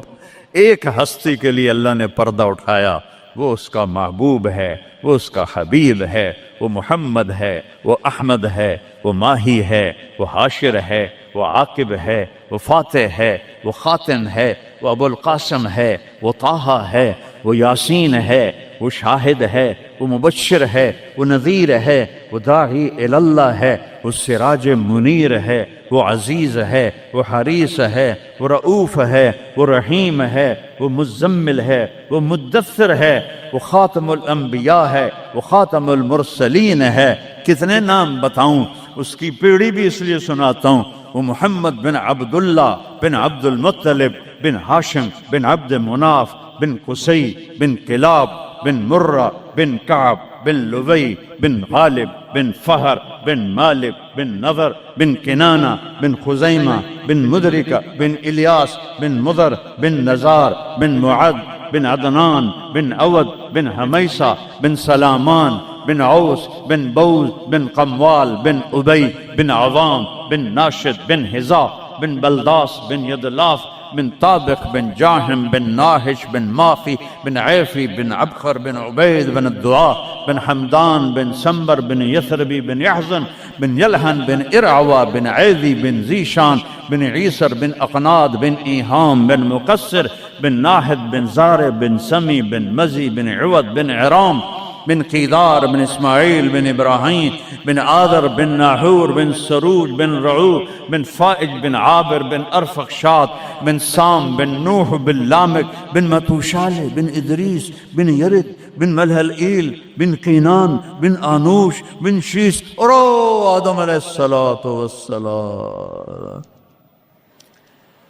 ایک ہستی کے لیے اللہ نے پردہ اٹھایا، وہ اس کا محبوب ہے، وہ اس کا حبیب ہے، وہ محمد ہے، وہ احمد ہے، وہ ماہی ہے، وہ حاشر ہے، وہ عاقب ہے، وہ فاتح ہے، وہ خاتم ہے، وہ ابو القاسم ہے، وہ طٰہٰ ہے، وہ یاسین ہے، وہ شاہد ہے، وہ مبشر ہے، وہ نذیر ہے، وہ داعی الی اللہ ہے، وہ سراج منیر ہے، وہ عزیز ہے، وہ حریص ہے، وہ رؤوف ہے، وہ رحیم ہے، وہ مزمل ہے، وہ مدثر ہے، وہ خاتم الانبیاء ہے، وہ خاتم المرسلین ہے۔ کتنے نام بتاؤں، اس کی پیڑھی بھی اس لیے سناتا ہوں۔ وہ محمد بن عبداللہ بن عبد المطلب بن ہاشم بن عبد مناف بن قصی بن کلاب بن مرہ بن کعب بن لبی بن غالب بن فہر بن مالک بن نضر بن کنانہ بن خزیمہ بن مدرکہ بن الیاس بن مضر بن نزار بن معد بن عدنان بن عود بن حمیسہ بن سلامان بن عوس بن بوز بن قموال بن ابی بن عوام بن ناشد بن حذا بن بلداس بن یدلاف بن طابق بن جاہم بن ناہش بن ماخی بن عیفی بن عبخر بن عبید بن الدعاء بن حمدان بن سمبر بن یثربی بن یحزن بن یلحن بن ارعوا بن عیدی بن زیشان بن عیسر بن اقناد بن ایہام بن مقصر بن ناحد بن زار بن سمی بن مزی بن عود بن عرام بن قیدار بن اسماعیل بن ابراہیم بن آدر بن ناحور بن سروج بن رعو بن فائج بن عابر بن ارفخشاد بن سام بن نوح بن لامک بن متوشالہ بن ادریس بن یرد بن ملہلئیل بن قینان بن آنوش بن شیس اور آدم علیہ السلام.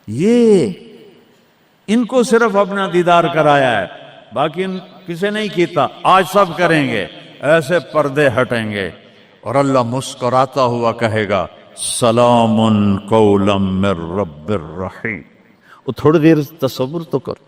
یہ ان کو صرف اپنا دیدار کرایا ہے، باقی کسی نہیں کیتا. آج سب کریں گے، ایسے پردے ہٹیں گے اور اللہ مسکراتا ہوا کہے گا سلام قولا من رب الرحیم. وہ تھوڑی دیر تصور تو کرو،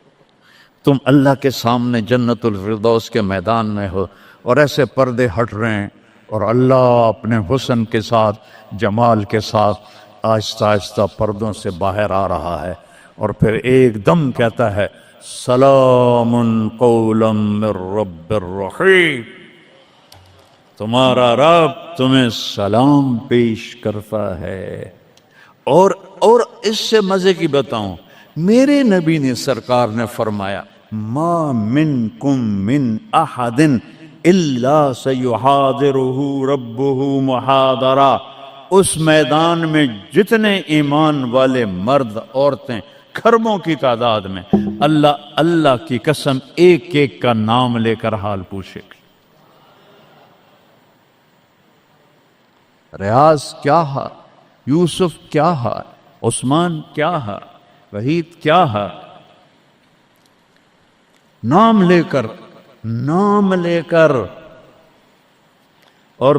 تم اللہ کے سامنے جنت الفردوس کے میدان میں ہو اور ایسے پردے ہٹ رہے ہیں اور اللہ اپنے حسن کے ساتھ، جمال کے ساتھ آہستہ آہستہ پردوں سے باہر آ رہا ہے اور پھر ایک دم کہتا ہے سلام قولا من رب الرحیم. تمہارا رب تمہیں سلام پیش کرتا ہے. اور اس سے مزے کی بتاؤں، میرے نبی نے سرکار نے فرمایا ما منکم من احد الا سیحاضرہ ربہ محاضرہ. اس میدان میں جتنے ایمان والے مرد عورتیں کھربوں کی تعداد میں، اللہ کی قسم ایک ایک کا نام لے کر حال پوچھے گی. ریاض کیا ہے، یوسف کیا ہے، عثمان کیا ہے، وحید کیا ہے، نام لے کر. اور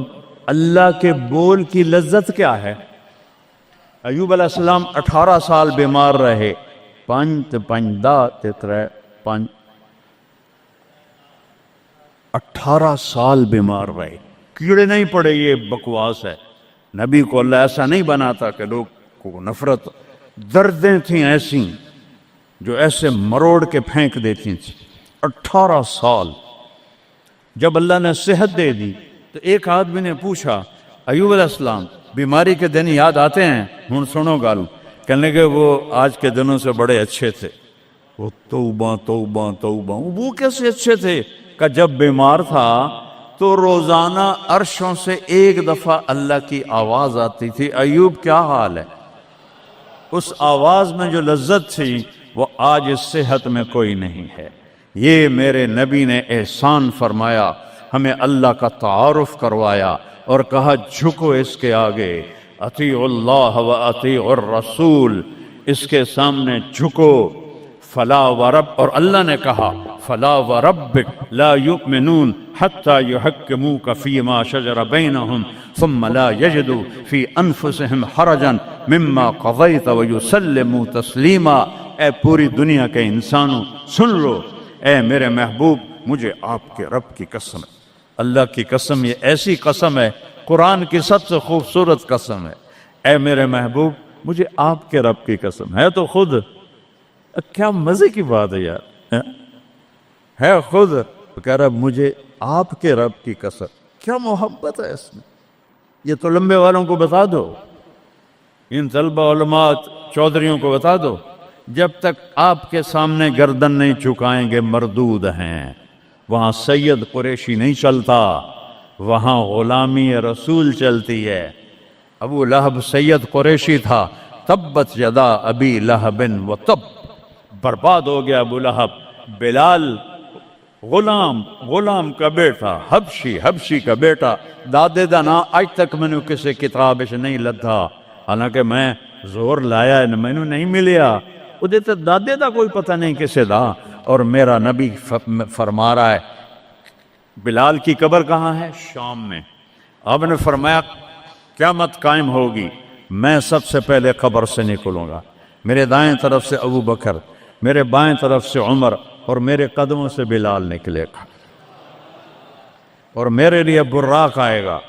اللہ کے بول کی لذت کیا ہے. ایوب علیہ السلام 18 سال بیمار رہے. 18 سال بیمار رہے، کیڑے نہیں پڑے. یہ بکواس ہے. نبی کو اللہ ایسا نہیں بناتا کہ لوگ کو نفرت. دردیں تھیں ایسی جو ایسے مروڑ کے پھینک دیتی تھیں. 18 سال. جب اللہ نے صحت دے دی تو ایک آدمی نے پوچھا ایوب علیہ السلام بیماری کے دن یاد آتے ہیں؟ ہن سنو گال. کہنے کہ وہ آج کے دنوں سے بڑے اچھے تھے. وہ توبہ توبہ توبہ. وہ کیسے اچھے تھے کہ جب بیمار تھا تو روزانہ عرشوں سے ایک دفعہ اللہ کی آواز آتی تھی ایوب کیا حال ہے. اس آواز میں جو لذت تھی وہ آج اس صحت میں کوئی نہیں ہے. یہ میرے نبی نے احسان فرمایا، ہمیں اللہ کا تعارف کروایا اور کہا جھکو اس کے آگے، اطیع اللہ و اطیع الرسول، اس کے سامنے جھکو. فلا ورب، اور اللہ نے کہا فلا وربک لا یؤمنون حتی یحکموک فیما شجر بینہم ثم لا یجدوا فی انفسہم حرجا مما قضیت ویسلموا تسلیما. اے پوری دنیا کے انسانوں سن لو، اے میرے محبوب مجھے آپ کے رب کی قسم ہے. اللہ کی قسم، یہ ایسی قسم ہے، قرآن کی سب سے خوبصورت قسم ہے. اے میرے محبوب مجھے آپ کے رب کی قسم ہے. تو خود کیا مزے کی بات ہے یار، ہے خود کہہ رہا مجھے آپ کے رب کی قسم. کیا محبت ہے اس میں. یہ تو لمبے والوں کو بتا دو، ان طلبہ علماء چودھریوں کو بتا دو، جب تک آپ کے سامنے گردن نہیں چکائیں گے مردود ہیں. وہاں سید قریشی نہیں چلتا، وہاں غلامی رسول چلتی ہے. ابو لہب سید قریشی تھا. تبت یدا ابی لہب و تب، برباد ہو گیا ابو لہب. بلال غلام کا بیٹا، حبشی کا بیٹا. دادے دا نا آج تک میں نے کسی کتاب سے نہیں لدھا، حالانکہ میں زور لایا ہے میں نے نہیں ملیا. وہ دیتے دادے دا کوئی پتہ نہیں کسے دا. اور میرا نبی فرما رہا ہے بلال کی قبر کہاں ہے؟ شام میں. آپ نے فرمایا قیامت قائم ہوگی، میں سب سے پہلے قبر سے نکلوں گا. میرے دائیں طرف سے ابو بکر، میرے بائیں طرف سے عمر، اور میرے قدموں سے بلال نکلے گا. اور میرے لیے براق آئے گا،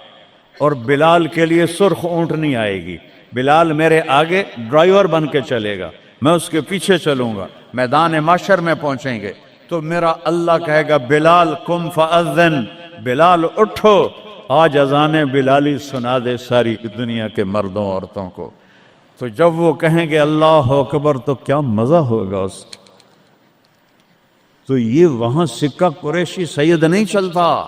اور بلال کے لیے سرخ اونٹنی آئے گی. بلال میرے آگے ڈرائیور بن کے چلے گا، میں اس کے پیچھے چلوں گا. میدان محشر میں پہنچیں گے تو میرا اللہ کہے گا بلال قم فاذن، بلال اٹھو آج اذان بلالی سنا دے ساری دنیا کے مردوں عورتوں کو. تو جب وہ کہیں گے اللہ اکبر تو کیا مزہ ہوگا اس. تو یہ وہاں سکہ قریشی سید نہیں چلتا،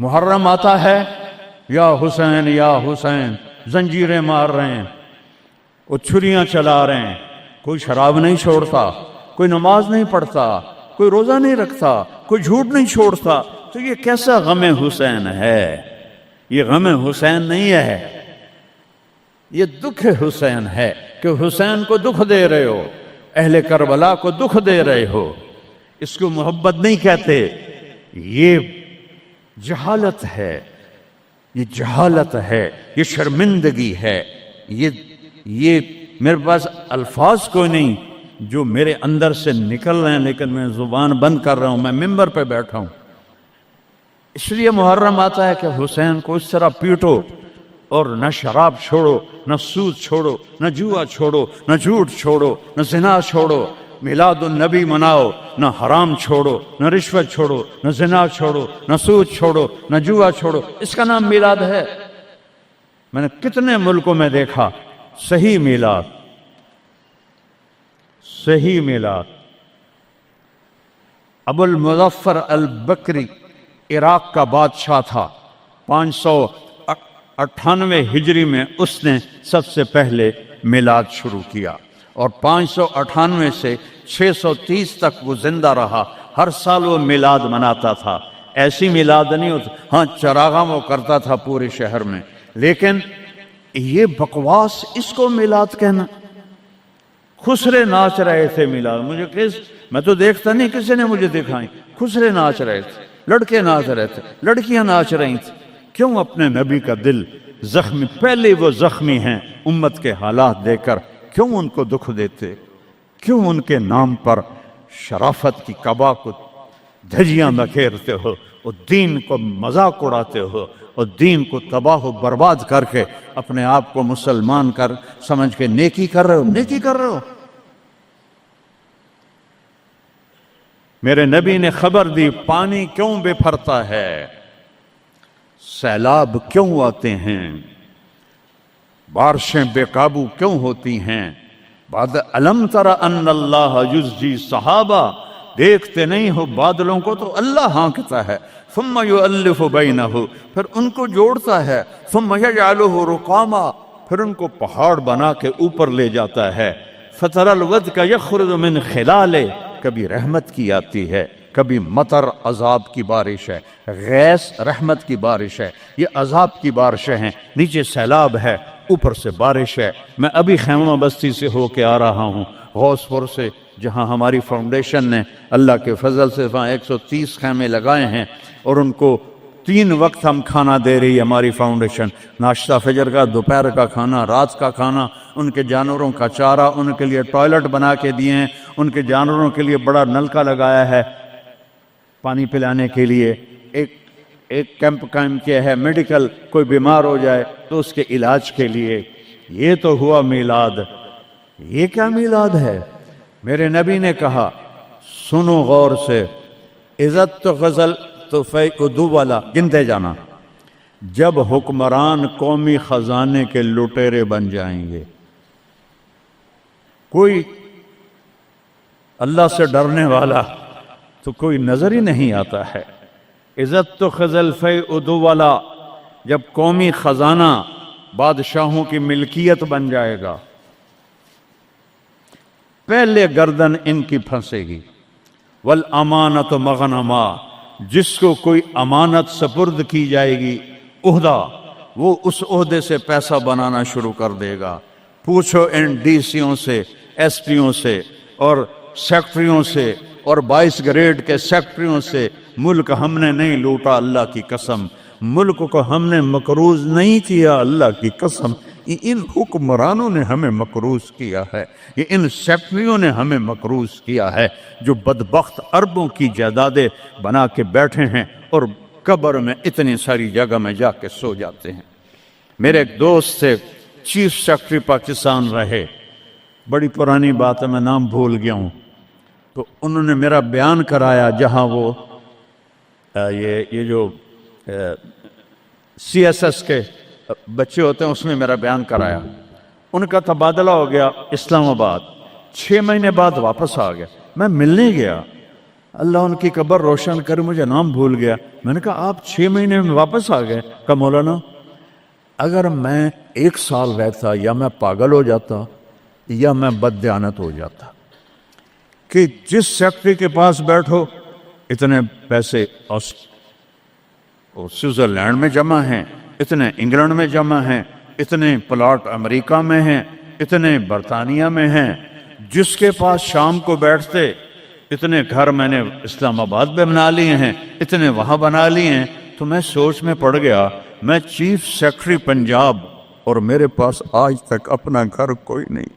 محرم آتا ہے یا حسین زنجیریں مار رہے ہیں، وہ چھریاں چلا رہے ہیں، کوئی شراب نہیں چھوڑتا، کوئی نماز نہیں پڑھتا، کوئی روزہ نہیں رکھتا، کوئی جھوٹ نہیں چھوڑتا، تو یہ کیسا غم حسین ہے؟ یہ غم حسین نہیں ہے، یہ دکھ حسین ہے کہ حسین کو دکھ دے رہے ہو، اہل کربلا کو دکھ دے رہے ہو۔ اس کو محبت نہیں کہتے، یہ جہالت ہے، یہ جہالت ہے، یہ شرمندگی ہے، یہ میرے پاس الفاظ کوئی نہیں جو میرے اندر سے نکل رہے ہیں، لیکن میں زبان بند کر رہا ہوں، میں ممبر پہ بیٹھا ہوں۔ اس لیے محرم آتا ہے کہ حسین کو اس طرح پیٹو، اور نہ شراب چھوڑو، نہ سود چھوڑو، نہ جوا چھوڑو، نہ جھوٹ چھوڑو، نہ زنا چھوڑو، میلاد النبی مناؤ، نہ حرام چھوڑو، نہ رشوت چھوڑو، نہ زنا چھوڑو، نہ سود چھوڑو، نہ جوا چھوڑو۔ اس کا نام میلاد ہے؟ میں نے کتنے ملکوں میں دیکھا صحیح میلاد، صحیح میلاد۔ ابو المظفر البکری عراق کا بادشاہ تھا، 598 ہجری میں اس نے سب سے پہلے میلاد شروع کیا، اور 598 سے 630 تک وہ زندہ رہا، ہر سال وہ میلاد مناتا تھا۔ ایسی میلاد نہیں ہوتا، ہاں چراغاں وہ کرتا تھا پورے شہر میں، لیکن یہ بکواس، اس کو میلاد کہنا۔ خسرے ناچ رہے تھے میلاد، مجھے میں تو دیکھتا نہیں، کسی نے مجھے دکھائی، خسرے ناچ رہے تھے، لڑکے ناچ رہے تھے، لڑکیاں ناچ رہی تھیں۔ کیوں اپنے نبی کا دل زخمی، پہلے وہ زخمی ہیں امت کے حالات دے کر، کیوں ان کو دکھ دیتے؟ کیوں ان کے نام پر شرافت کی قبا کو دھجیاں بکھیرتے ہو، اور دین کو مذاق اڑاتے ہو، اور دین کو تباہ و برباد کر کے اپنے آپ کو مسلمان کر سمجھ کے نیکی کر رہے ہو، نیکی کر رہے ہو۔ میرے نبی نے خبر دی، پانی کیوں بپھرتا ہے، سیلاب کیوں آتے ہیں، بارشیں بے قابو کیوں ہوتی ہیں۔ بعد الم تر ان اللہ یزجی صحابہ، دیکھتے نہیں ہو بادلوں کو تو اللہ ہانکتا ہے، ثم یؤلف بینہ، پھر ان کو جوڑتا ہے، ثم یجعلہ رقاما، پھر ان کو پہاڑ بنا کے اوپر لے جاتا ہے۔ فتر الودق یخرج من خلالہ، کبھی رحمت کی آتی ہے، کبھی مطر عذاب کی بارش ہے، غیث رحمت کی بارش ہے، یہ عذاب کی بارشیں ہیں، نیچے سیلاب ہے، اوپر سے بارش ہے۔ میں ابھی خیمہ بستی سے ہو کے آ رہا ہوں، غوث پور سے، جہاں ہماری فاؤنڈیشن نے اللہ کے فضل سے وہاں 130 خیمے لگائے ہیں، اور ان کو 3 وقت ہم کھانا دے رہی ہے ہماری فاؤنڈیشن، ناشتہ فجر کا، دوپہر کا کھانا، رات کا کھانا، ان کے جانوروں کا چارہ، ان کے لیے ٹوائلٹ بنا کے دیے ہیں، ان کے جانوروں کے لیے بڑا نلکا لگایا ہے پانی پلانے کے لیے، ایک کیمپ قائم کیا ہے، میڈیکل، کوئی بیمار ہو جائے تو اس کے علاج کے لیے۔ یہ تو ہوا میلاد۔ یہ کیا میلاد ہے؟ میرے نبی نے کہا، سنو غور سے، عزت تو غزل تو فیعدو والا، گنتے جانا، جب حکمران قومی خزانے کے لٹیرے بن جائیں گے، کوئی اللہ سے ڈرنے والا تو کوئی نظر ہی نہیں آتا ہے۔ عزت تو خزل فیعدو والا، جب قومی خزانہ بادشاہوں کی ملکیت بن جائے گا، پہلے گردن ان کی پھنسے گی۔ والامانت مغنما، جس کو کوئی امانت سپرد کی جائے گی، عہدہ، وہ اس عہدے سے پیسہ بنانا شروع کر دے گا۔ پوچھو ان ڈی سیوں سے، ایس پیوں سے، اور سیکٹریوں سے، اور 22 گریڈ کے سیکٹریوں سے، ملک ہم نے نہیں لوٹا، اللہ کی قسم، ملک کو ہم نے مقروض نہیں کیا، اللہ کی قسم، ان حکمرانوں نے ہمیں مقروض کیا ہے، یہ ان سیکٹریوں نے ہمیں مقروض کیا ہے، جو بدبخت اربوں کی جائیدادیں بنا کے بیٹھے ہیں اور قبر میں اتنی ساری جگہ میں جا کے سو جاتے ہیں۔ میرے ایک دوست سے چیف سیکٹری پاکستان رہے، بڑی پرانی بات ہے، میں نام بھول گیا ہوں، تو انہوں نے میرا بیان کرایا، جہاں وہ یہ جو سی ایس ایس کے بچے ہوتے ہیں اس میں میرا بیان کرایا۔ ان کا تبادلہ ہو گیا اسلام آباد، 6 مہینے بعد واپس آ گیا۔ میں ملنے گیا اللہ ان کی قبر روشن کر، مجھے نام بھول گیا۔ میں نے کہا آپ 6 مہینے میں واپس آ گئے؟ کہا مولانا اگر میں 1 سال رہتا یا میں پاگل ہو جاتا یا میں بددیانت ہو جاتا، کہ جس سیکٹری کے پاس بیٹھو اتنے پیسے سوئٹزرلینڈ میں جمع ہیں، اتنے انگلینڈ میں جمع ہیں، اتنے پلاٹ امریکہ میں ہیں، اتنے برطانیہ میں ہیں، جس کے پاس شام کو بیٹھتے اتنے گھر میں نے اسلام آباد میں بنا لیے ہیں، اتنے وہاں بنا لیے ہیں۔ تو میں سوچ میں پڑ گیا، میں چیف سیکرٹری پنجاب اور میرے پاس آج تک اپنا گھر کوئی نہیں،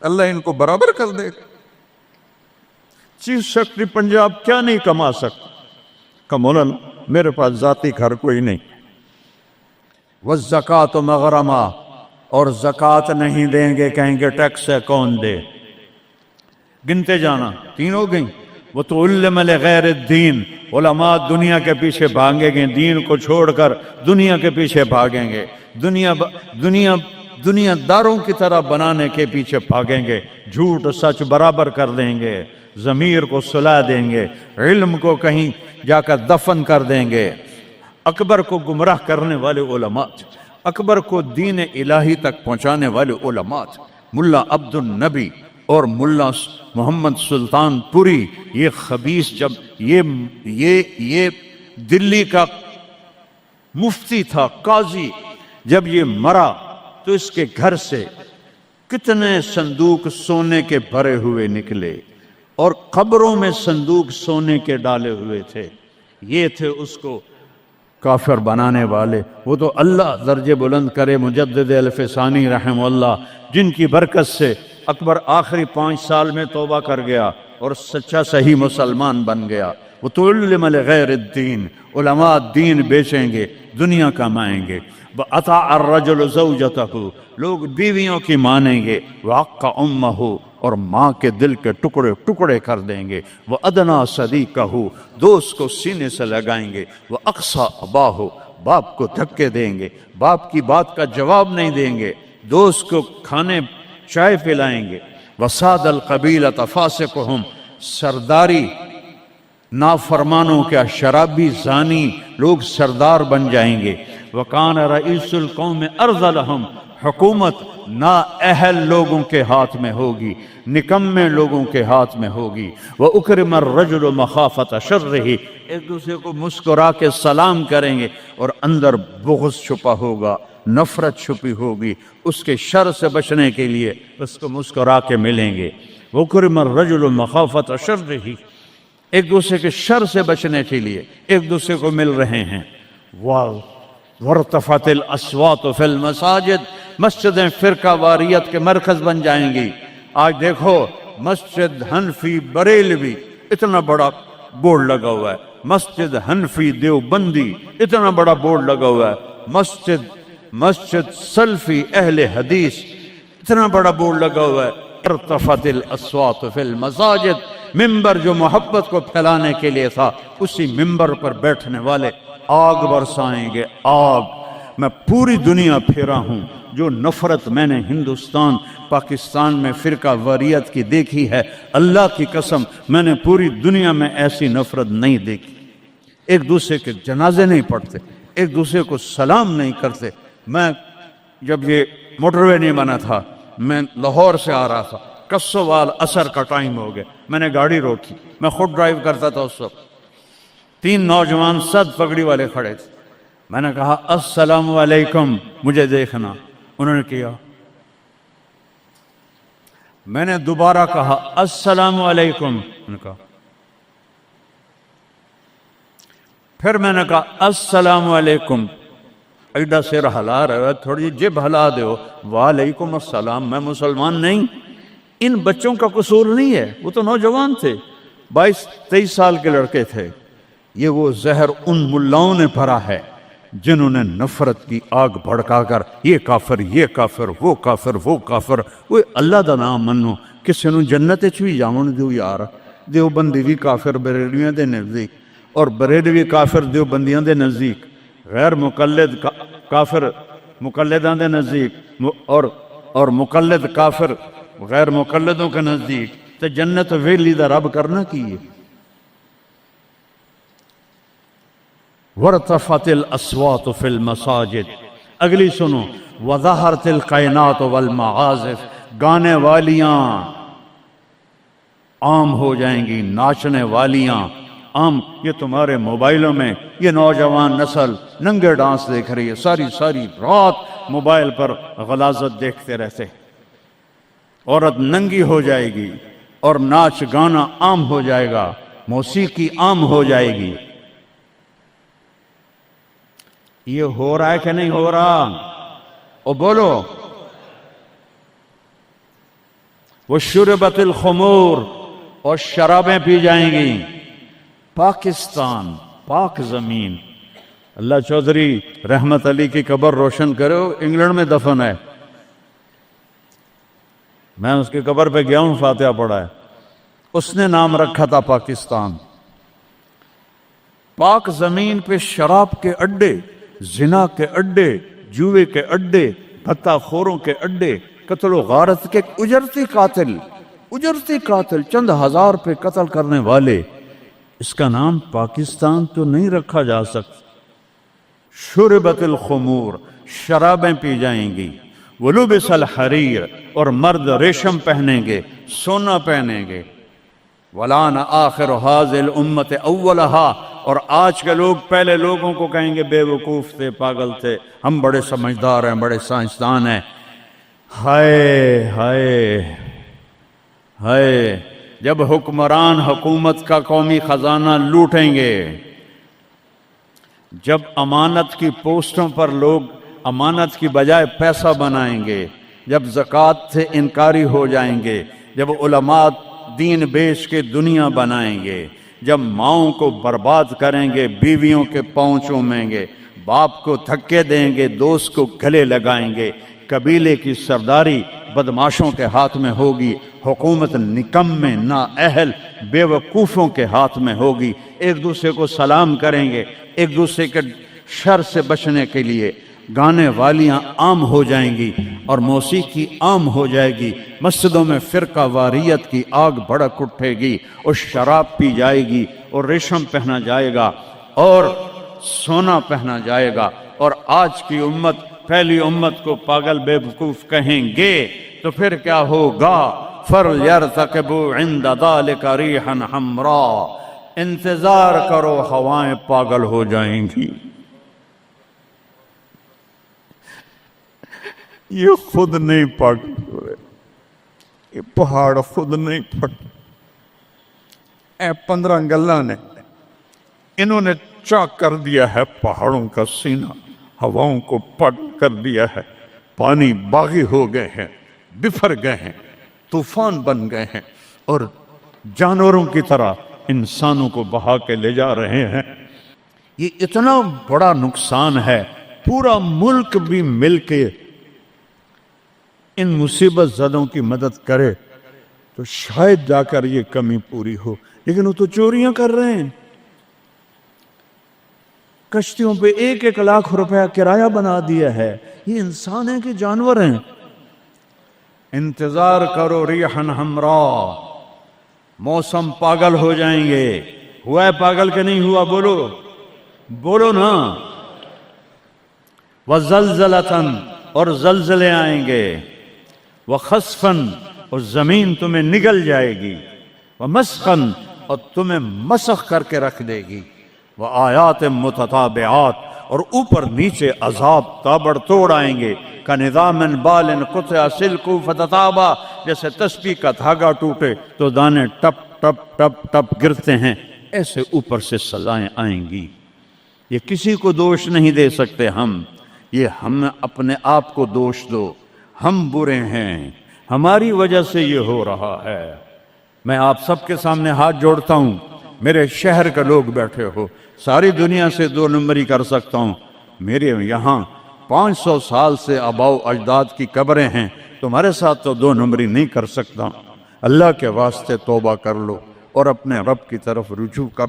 اللہ ان کو برابر کر دے گا۔ چیف سیکرٹری پنجاب کیا نہیں کما سکتا؟ کہ مولانا میرے پاس ذاتی گھر کوئی نہیں۔ وَالزَّكَاةُ مَغْرَمًا، اور زکوٰۃ نہیں دیں گے، کہیں گے ٹیکس ہے کون دے؟ گنتے جانا، 3 ہو گئیں۔ وَتُعَلِّمَ لِغَيْرِ الدِّينِ، علماء دنیا کے پیچھے بھاگیں گے، دین کو چھوڑ کر دنیا کے پیچھے بھاگیں گے، دنیا داروں کی طرح بنانے کے پیچھے بھاگیں گے، جھوٹ سچ برابر کر دیں گے، ضمیر کو سلا دیں گے، علم کو کہیں جا کر دفن کر دیں گے۔ اکبر کو گمراہ کرنے والے علماء، اکبر کو دین الہی تک پہنچانے والے علماء، ملا عبد النبی اور ملا محمد سلطان پوری، یہ خبیث جب یہ دلی کا مفتی تھا، قاضی، جب یہ مرا تو اس کے گھر سے کتنے صندوق سونے کے بھرے ہوئے نکلے، اور قبروں میں صندوق سونے کے ڈالے ہوئے تھے۔ یہ تھے اس کو کافر بنانے والے۔ وہ تو اللہ درجے بلند کرے مجدد الف ثانی رحمہ اللہ، جن کی برکت سے اکبر آخری 5 سال میں توبہ کر گیا اور سچا صحیح مسلمان بن گیا۔ وَتُعَلِّمَ لِغَيْرِ الدِّينِ، علماء دین بیچیں گے، دنیا کمائیں گے۔ وَأَطَاعَ الرَّجُلُ زَوْجَتَهُ، لوگ بیویوں کی مانیں گے۔ وَعَقَّ أُمَّهُ، اور ماں کے دل کے ٹکڑے ٹکڑے کر دیں گے۔ وَأَدْنَىٰ صَدِيقَهُ، دوست کو سینے سے لگائیں گے۔ وَأَقْصَىٰ أَبَاهُ، باپ کو دھکے دیں گے، باپ کی بات کا جواب نہیں دیں گے، دوست کو کھانے چائے پلائیں گے۔ وَسَادَ الْقَبِيلَةَ فَاسِقُهُمْ، سرداری نافرمانوں کا، شرابی زانی لوگ سردار بن جائیں گے۔ وَكَانَ رَئِيسُ الْقَوْمِ أَرْذَلَهُمْ، حکومت نااہل لوگوں کے ہاتھ میں ہوگی، نکمے لوگوں کے ہاتھ میں ہوگی۔ وَأُكْرِمَ الرَّجُلُ مَخَافَةَ شَرِّهِ، ایک دوسرے کو مسکرا کے سلام کریں گے، اور اندر بغض چھپا ہوگا، نفرت چھپی ہوگی، اس کے شر سے بچنے کے لیے اس کو مسکرا کے ملیں گے۔ وَأُكْرِمَ الرَّجُلُ مَخَافَةَ شَرِّهِ، ایک دوسرے کے شر سے بچنے کے لیے ایک دوسرے کو مل رہے ہیں۔ وَارْتَفَعَتِ الْأَصْوَاتُ فِي الْمَسَاجِدِ، مسجدیں فرقہ واریت کے مرکز بن جائیں گی۔ آج دیکھو مسجد حنفی بریلوی اتنا بڑا بورڈ لگا ہوا ہے، مسجد حنفی دیوبندی اتنا بڑا بورڈ لگا ہوا ہے، مسجد سلفی اہل حدیث اتنا بڑا بورڈ لگا ہوا ہے۔ ارتفعت الاصوات فی المساجد، ممبر جو محبت کو پھیلانے کے لیے تھا، اسی ممبر پر بیٹھنے والے آگ برسائیں گے، آگ۔ میں پوری دنیا پھیرا ہوں، جو نفرت میں نے ہندوستان پاکستان میں فرقہ واریت کی دیکھی ہے، اللہ کی قسم میں نے پوری دنیا میں ایسی نفرت نہیں دیکھی۔ ایک دوسرے کے جنازے نہیں پڑھتے، ایک دوسرے کو سلام نہیں کرتے۔ میں جب یہ موٹر وے نہیں بنا تھا، میں لاہور سے آ رہا تھا، کسوال عصر کا ٹائم ہو گیا، میں نے گاڑی روکی، میں خود ڈرائیو کرتا تھا اس وقت، 3 نوجوان سد پگڑی والے کھڑے تھے، میں نے کہا السلام علیکم، مجھے دیکھنا، انہوں نے کیا، میں نے دوبارہ کہا السلام علیکم، انہوں نے کہا، پھر میں نے کہا السلام علیکم، ایڈا سر ہلا رہا ہے، تھوڑی جب ہلا دیو، وعلیکم السلام، میں مسلمان نہیں۔ ان بچوں کا قصور نہیں ہے، وہ تو نوجوان تھے، 22-23 سال کے لڑکے تھے۔ یہ وہ زہر ان ملاؤں نے بھرا ہے جنہوں نے نفرت کی آگ بھڑکا کر یہ کافر، یہ کافر، وہ کافر، وہ کافر۔ وہ اللہ دا نام منو، کسی نو جنت وچ بھی جاون دیو یار۔ دیوبندی بھی کافر بریلویاں دے نزدیک، اور بریلوی کافر دیوبندیاں دے نزدیک، غیر مقلد کافر مقلداں دے نزدیک، اور مقلد کافر غیر مقلدوں کے نزدیک۔ تے جنت ویلی دا رب کرنا کی ہے؟ ورتفت الاصوات فی المساجد. اگلی سنو، وظہرت القینات والمعازف، گانے والیاں عام ہو جائیں گی، ناچنے والیاں عام. یہ تمہارے موبائلوں میں یہ نوجوان نسل ننگے ڈانس دیکھ رہی ہے، ساری ساری رات موبائل پر غلاظت دیکھتے رہتے. عورت ننگی ہو جائے گی اور ناچ گانا عام ہو جائے گا، موسیقی عام ہو جائے گی. یہ ہو رہا ہے کہ نہیں ہو رہا؟ او بولو. وشربت الخمور، اور شرابیں پی جائیں گی. پاکستان، پاک زمین. اللہ چودھری رحمت علی کی قبر روشن کرو، انگلینڈ میں دفن ہے. میں اس کی قبر پہ گیا ہوں، فاتحہ پڑھا ہے. اس نے نام رکھا تھا پاکستان. پاک زمین پہ شراب کے اڈے، زنا کے اڈے، جوئے کے اڈے، بھتہ خوروں کے اڈے، قتل و غارت کے اجرتی قاتل چند ہزار پہ قتل کرنے والے. اس کا نام پاکستان تو نہیں رکھا جا سکتا. شربت الخمور، شرابیں پی جائیں گی. ولبس الحریر، اور مرد ریشم پہنیں گے، سونا پہنیں گے. ولان آخر هذه الامت اولها، اور آج کے لوگ پہلے لوگوں کو کہیں گے بے وقوف تھے، پاگل تھے، ہم بڑے سمجھدار ہیں، بڑے سائنسدان ہیں. ہائے ہائے ہائے، جب حکمران حکومت کا قومی خزانہ لوٹیں گے، جب امانت کی پوسٹوں پر لوگ امانت کی بجائے پیسہ بنائیں گے، جب زکوٰۃ سے انکاری ہو جائیں گے، جب علماء دین بیچ کے دنیا بنائیں گے، جب ماؤں کو برباد کریں گے، بیویوں کے پاؤں چومیں گے، باپ کو دھکے دیں گے، دوست کو گلے لگائیں گے، قبیلے کی سرداری بدماشوں کے ہاتھ میں ہوگی، حکومت نکمے نااہل بے وقوفوں کے ہاتھ میں ہوگی. ایک دوسرے کو سلام کریں گے، ایک دوسرے کے شر سے بچنے کے لیے گانے والیاں عام ہو جائیں گی اور موسیقی عام ہو جائے گی. مسجدوں میں فرقہ واریت کی آگ بھڑک اٹھے گی اور شراب پی جائے گی اور ریشم پہنا جائے گا اور سونا پہنا جائے گا. اور آج کی امت پہلی امت کو پاگل بے وقوف کہیں گے تو پھر کیا ہوگا؟ فَلْيَرْتَقِبُوا عِنْدَ ذَلِكَ رِيحًا حَمْرَاءَ، انتظار کرو، ہوائیں پاگل ہو جائیں گی. یہ خود نہیں پاگل ہوئے، یہ پہاڑ خود نہیں پھٹ. اے 15 گلاں نے انہوں نے چاک کر دیا ہے پہاڑوں کا سینہ، ہواؤں کو پٹ کر دیا ہے. پانی باغی ہو گئے ہیں، بفر گئے ہیں، طوفان بن گئے ہیں اور جانوروں کی طرح انسانوں کو بہا کے لے جا رہے ہیں. یہ اتنا بڑا نقصان ہے. پورا ملک بھی مل کے ان مصیبت زدوں کی مدد کرے تو شاید جا کر یہ کمی پوری ہو. لیکن وہ تو چوریاں کر رہے ہیں. کشتیوں پہ 1-1 لاکھ روپیہ کرایہ بنا دیا ہے. یہ انسان ہیں کہ جانور ہیں؟ انتظار کرو ریحًا حمراء، موسم پاگل ہو جائیں گے. ہوا ہے پاگل کہ نہیں ہوا؟ بولو بولو نا. وزلزلةً، اور زلزلے آئیں گے. وخسفاً، اور زمین تمہیں نگل جائے گی. ومسخاً، اور تمہیں مسخ کر کے رکھ دے گی. وآیات متتابعات، اور اوپر نیچے عذاب تابڑ توڑ آئیں گے. کَنِظَامٍ بَالٍ قُطِعَ سِلْكُ فَتَتَابَا، جیسے تسبیح کا دھاگا ٹوٹے تو دانے ٹپ ٹپ ٹپ ٹپ گرتے ہیں، ایسے اوپر سے سزائیں آئیں گی. یہ کسی کو دوش نہیں دے سکتے ہم. یہ ہم اپنے آپ کو دوش دو. ہم برے ہیں، ہماری وجہ سے یہ ہو رہا ہے. میں آپ سب کے سامنے ہاتھ جوڑتا ہوں. میرے شہر کے لوگ بیٹھے ہو، ساری دنیا سے 2 نمبری کر سکتا ہوں. میرے یہاں 500 سال سے آباؤ اجداد کی قبریں ہیں، تمہارے ساتھ تو 2 نمبری نہیں کر سکتا. اللہ کے واسطے توبہ کر لو اور اپنے رب کی طرف رجوع کر،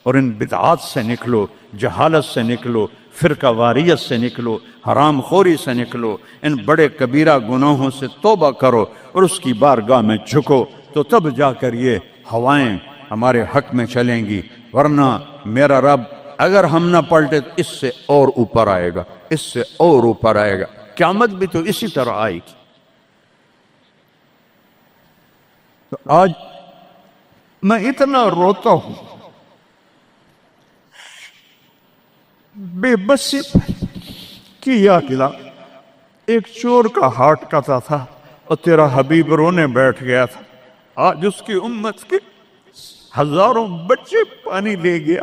اور ان بدعات سے نکلو، جہالت سے نکلو، فرقہ واریت سے نکلو، حرام خوری سے نکلو. ان بڑے کبیرہ گناہوں سے توبہ کرو اور اس کی بارگاہ میں جھکو، تو تب جا کر یہ ہوائیں ہمارے حق میں چلیں گی. ورنہ میرا رب اگر ہم نہ پلٹے اس سے اور اوپر آئے گا، اس سے اور اوپر آئے گا، قیامت بھی تو اسی طرح آئے گی۔ تو آج میں اتنا روتا ہوں، بے بسی کی یاد دلا۔ ایک چور کا ہارٹ کاتا تھا اور تیرا حبیب رونے بیٹھ گیا تھا۔ آج اس کی امت کے ہزاروں بچے پانی لے گیا،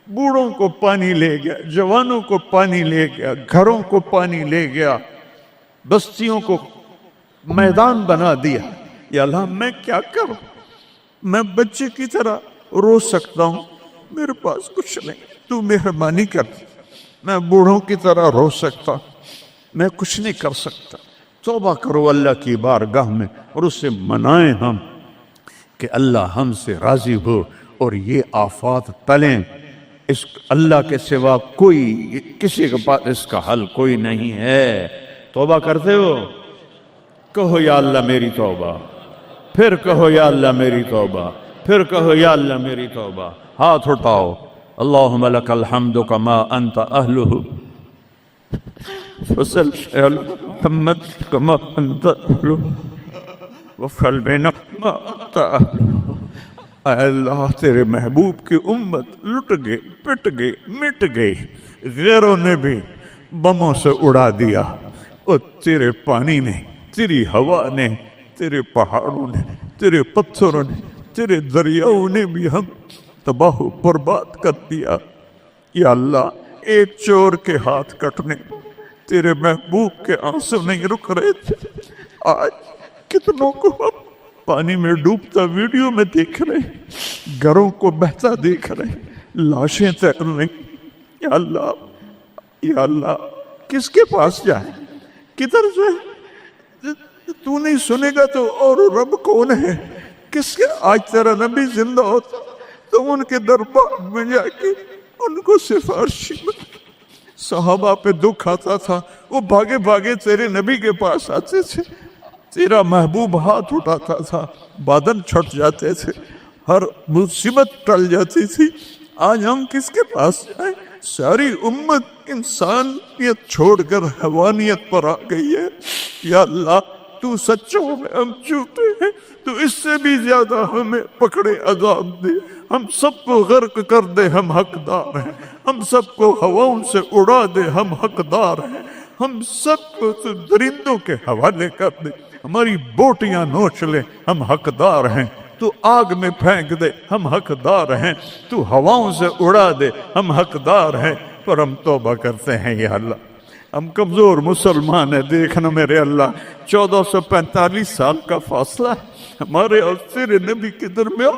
بوڑھوں کو پانی لے گیا، جوانوں کو پانی لے گیا، گھروں کو پانی لے گیا، بستیوں کو میدان بنا دیا۔ یا اللہ میں کیا کروں؟ میں بچے کی طرح رو سکتا ہوں، میرے پاس کچھ نہیں، تو مہربانی کر۔ میں بوڑھوں کی طرح رو سکتا ہوں، میں کچھ نہیں کر سکتا۔ توبہ کرو اللہ کی بارگاہ میں اور اسے منائیں ہم کہ اللہ ہم سے راضی ہو اور یہ آفات ٹلیں۔ اس اللہ کے سوا کوئی، کسی کے پاس اس کا حل کوئی نہیں ہے۔ توبہ کرتے ہو؟ کہو یا اللہ میری توبہ، پھر کہو یا اللہ میری توبہ، پھر کہو یا اللہ میری توبہ۔ ہاتھ اٹھاؤ۔ اللہم لک الحمد کما انت اہلہ فصل علی محمد کما انت اہلہ وفعل بنا ما انت اہلہ۔ اے اللہ تیرے محبوب کی امت لٹ گئے، پٹ گئے، مٹ گئی، غیروں نے بھی بموں سے اڑا دیا، اور تیرے پانی نے، تیری ہوا نے، تیرے پہاڑوں نے، تیرے پتھروں نے، تیرے دریاؤں نے بھی ہم تباہ و برباد کر دیا۔ یا اللہ ایک چور کے ہاتھ کٹنے تیرے محبوب کے آنسو نہیں رک رہے تھے، آج کتنوں کو ہم پانی میں ڈوبتا ویڈیو میں دیکھ رہے، گھروں کو بہتا دیکھ رہے، لاشیں تیر رہی۔ یا اللہ، یا اللہ کس کے پاس جائیں، کدھر جائیں؟ تو نہیں سنے گا تو اور رب کون ہے؟ کس کے؟ آج تیرا نبی زندہ ہوتا تو ان کے دربار میں جا کے ان کو سفارشی صحابہ پہ دکھ آتا تھا، وہ بھاگے بھاگے تیرے نبی کے پاس آتے تھے، تیرا محبوب ہاتھ اٹھاتا تھا، بادل چھٹ جاتے تھے، ہر مصیبت ٹل جاتی تھی۔ آج ہم کس کے پاس جائیں؟ ساری امت انسانیت چھوڑ کر حیوانیت پر آ گئی ہے۔ یا اللہ تو سچوں میں ہم جھوٹے ہیں، تو اس سے بھی زیادہ ہمیں پکڑے عذاب دے، ہم سب کو غرق کر دے، ہم حقدار ہیں، ہم سب کو ہواؤں سے اڑا دے، ہم حقدار ہیں، ہم سب کو تو درندوں کے حوالے کر دے، ہماری بوٹیاں نوچ لے، ہم حقدار ہیں، تو آگ میں پھینک دے، ہم حقدار ہیں، تو ہواؤں سے اڑا دے، ہم حقدار ہیں، پر ہم توبہ کرتے ہیں۔ یا اللہ ہم کمزور مسلمان ہیں، دیکھنا میرے اللہ 1445 سال کا فاصلہ ہے ہمارے اور تیرے نبی کے درمیان۔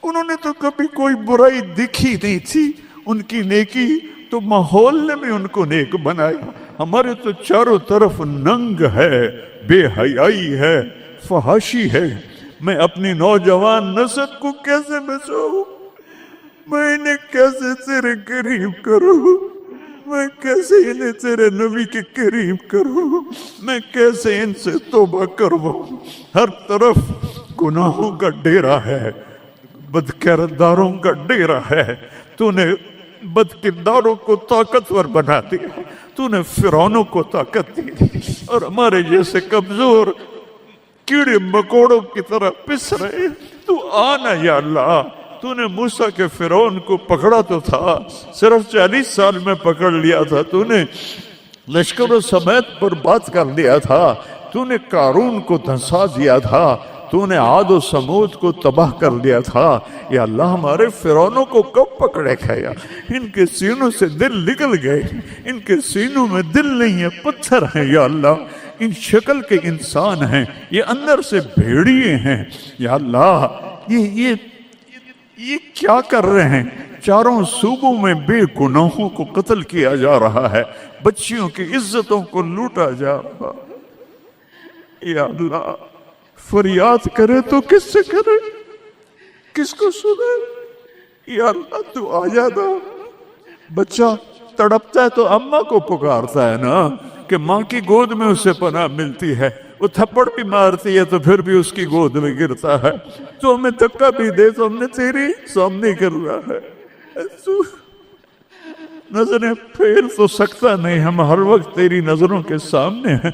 انہوں نے تو کبھی کوئی برائی دکھی نہیں تھی، ان کی نیکی تو ماحول نے بھی ان کو نیک بنایا۔ ہمارے تو چاروں طرف ننگ ہے، بے حیائی ہے، فحاشی ہے۔ میں اپنی نوجوان نسل کو کیسے بچاؤں؟ میں انہیں کیسے تیرے قریب کروں؟ میں کیسے انہیں تیرے نبی کے قریب کروں؟ میں کیسے ان سے توبہ کرواؤں؟ ہر طرف گناہوں کا ڈیرا ہے، بد کرداروں کا ڈیرا ہے۔ تو نے بد کرداروں کو طاقتور بنا دیا، تو نے فرعونوں کو طاقت دی، اور ہمارے جیسے کمزور کیڑے مکوڑوں کی طرح پس رہے۔ تو آنا یا اللہ، تو نے موسیٰ کے فرعون کو پکڑا تو تھا، صرف 40 سال میں پکڑ لیا تھا، تو نے لشکر سمیت برباد کر دیا تھا، تو نے قارون کو دھنسا دیا تھا، تو نے عاد و سمود کو تباہ کر دیا تھا۔ یا اللہ ہمارے فرعونوں کو کب پکڑے گیا؟ ان کے سینوں سے دل نکل گئے، ان کے سینوں میں دل نہیں ہے، پتھر ہیں۔ یا اللہ ان شکل کے انسان ہیں، یہ اندر سے بھیڑیے ہیں۔ یا اللہ یہ کیا کر رہے ہیں؟ چاروں صوبوں میں بے گناہوں کو قتل کیا جا رہا ہے، بچیوں کی عزتوں کو لوٹا جا رہا ہے۔ یا اللہ فریاد کرے تو کس سے کرے، کس کو سنے؟ یا اللہ تو آ جانا۔ بچہ تڑپتا ہے تو اماں کو پکارتا ہے نا، کہ ماں کی گود میں اسے پناہ ملتی ہے۔ وہ تھپڑ بھی مارتی ہے تو پھر بھی اس کی گود میں گرتا ہے۔ تو ہمیں دھکا بھی دے تو ہم نے تیری سامنے کر رہا ہے۔ نظریں پھیر تو سکتا نہیں، ہم ہر وقت تیری نظروں کے سامنے ہیں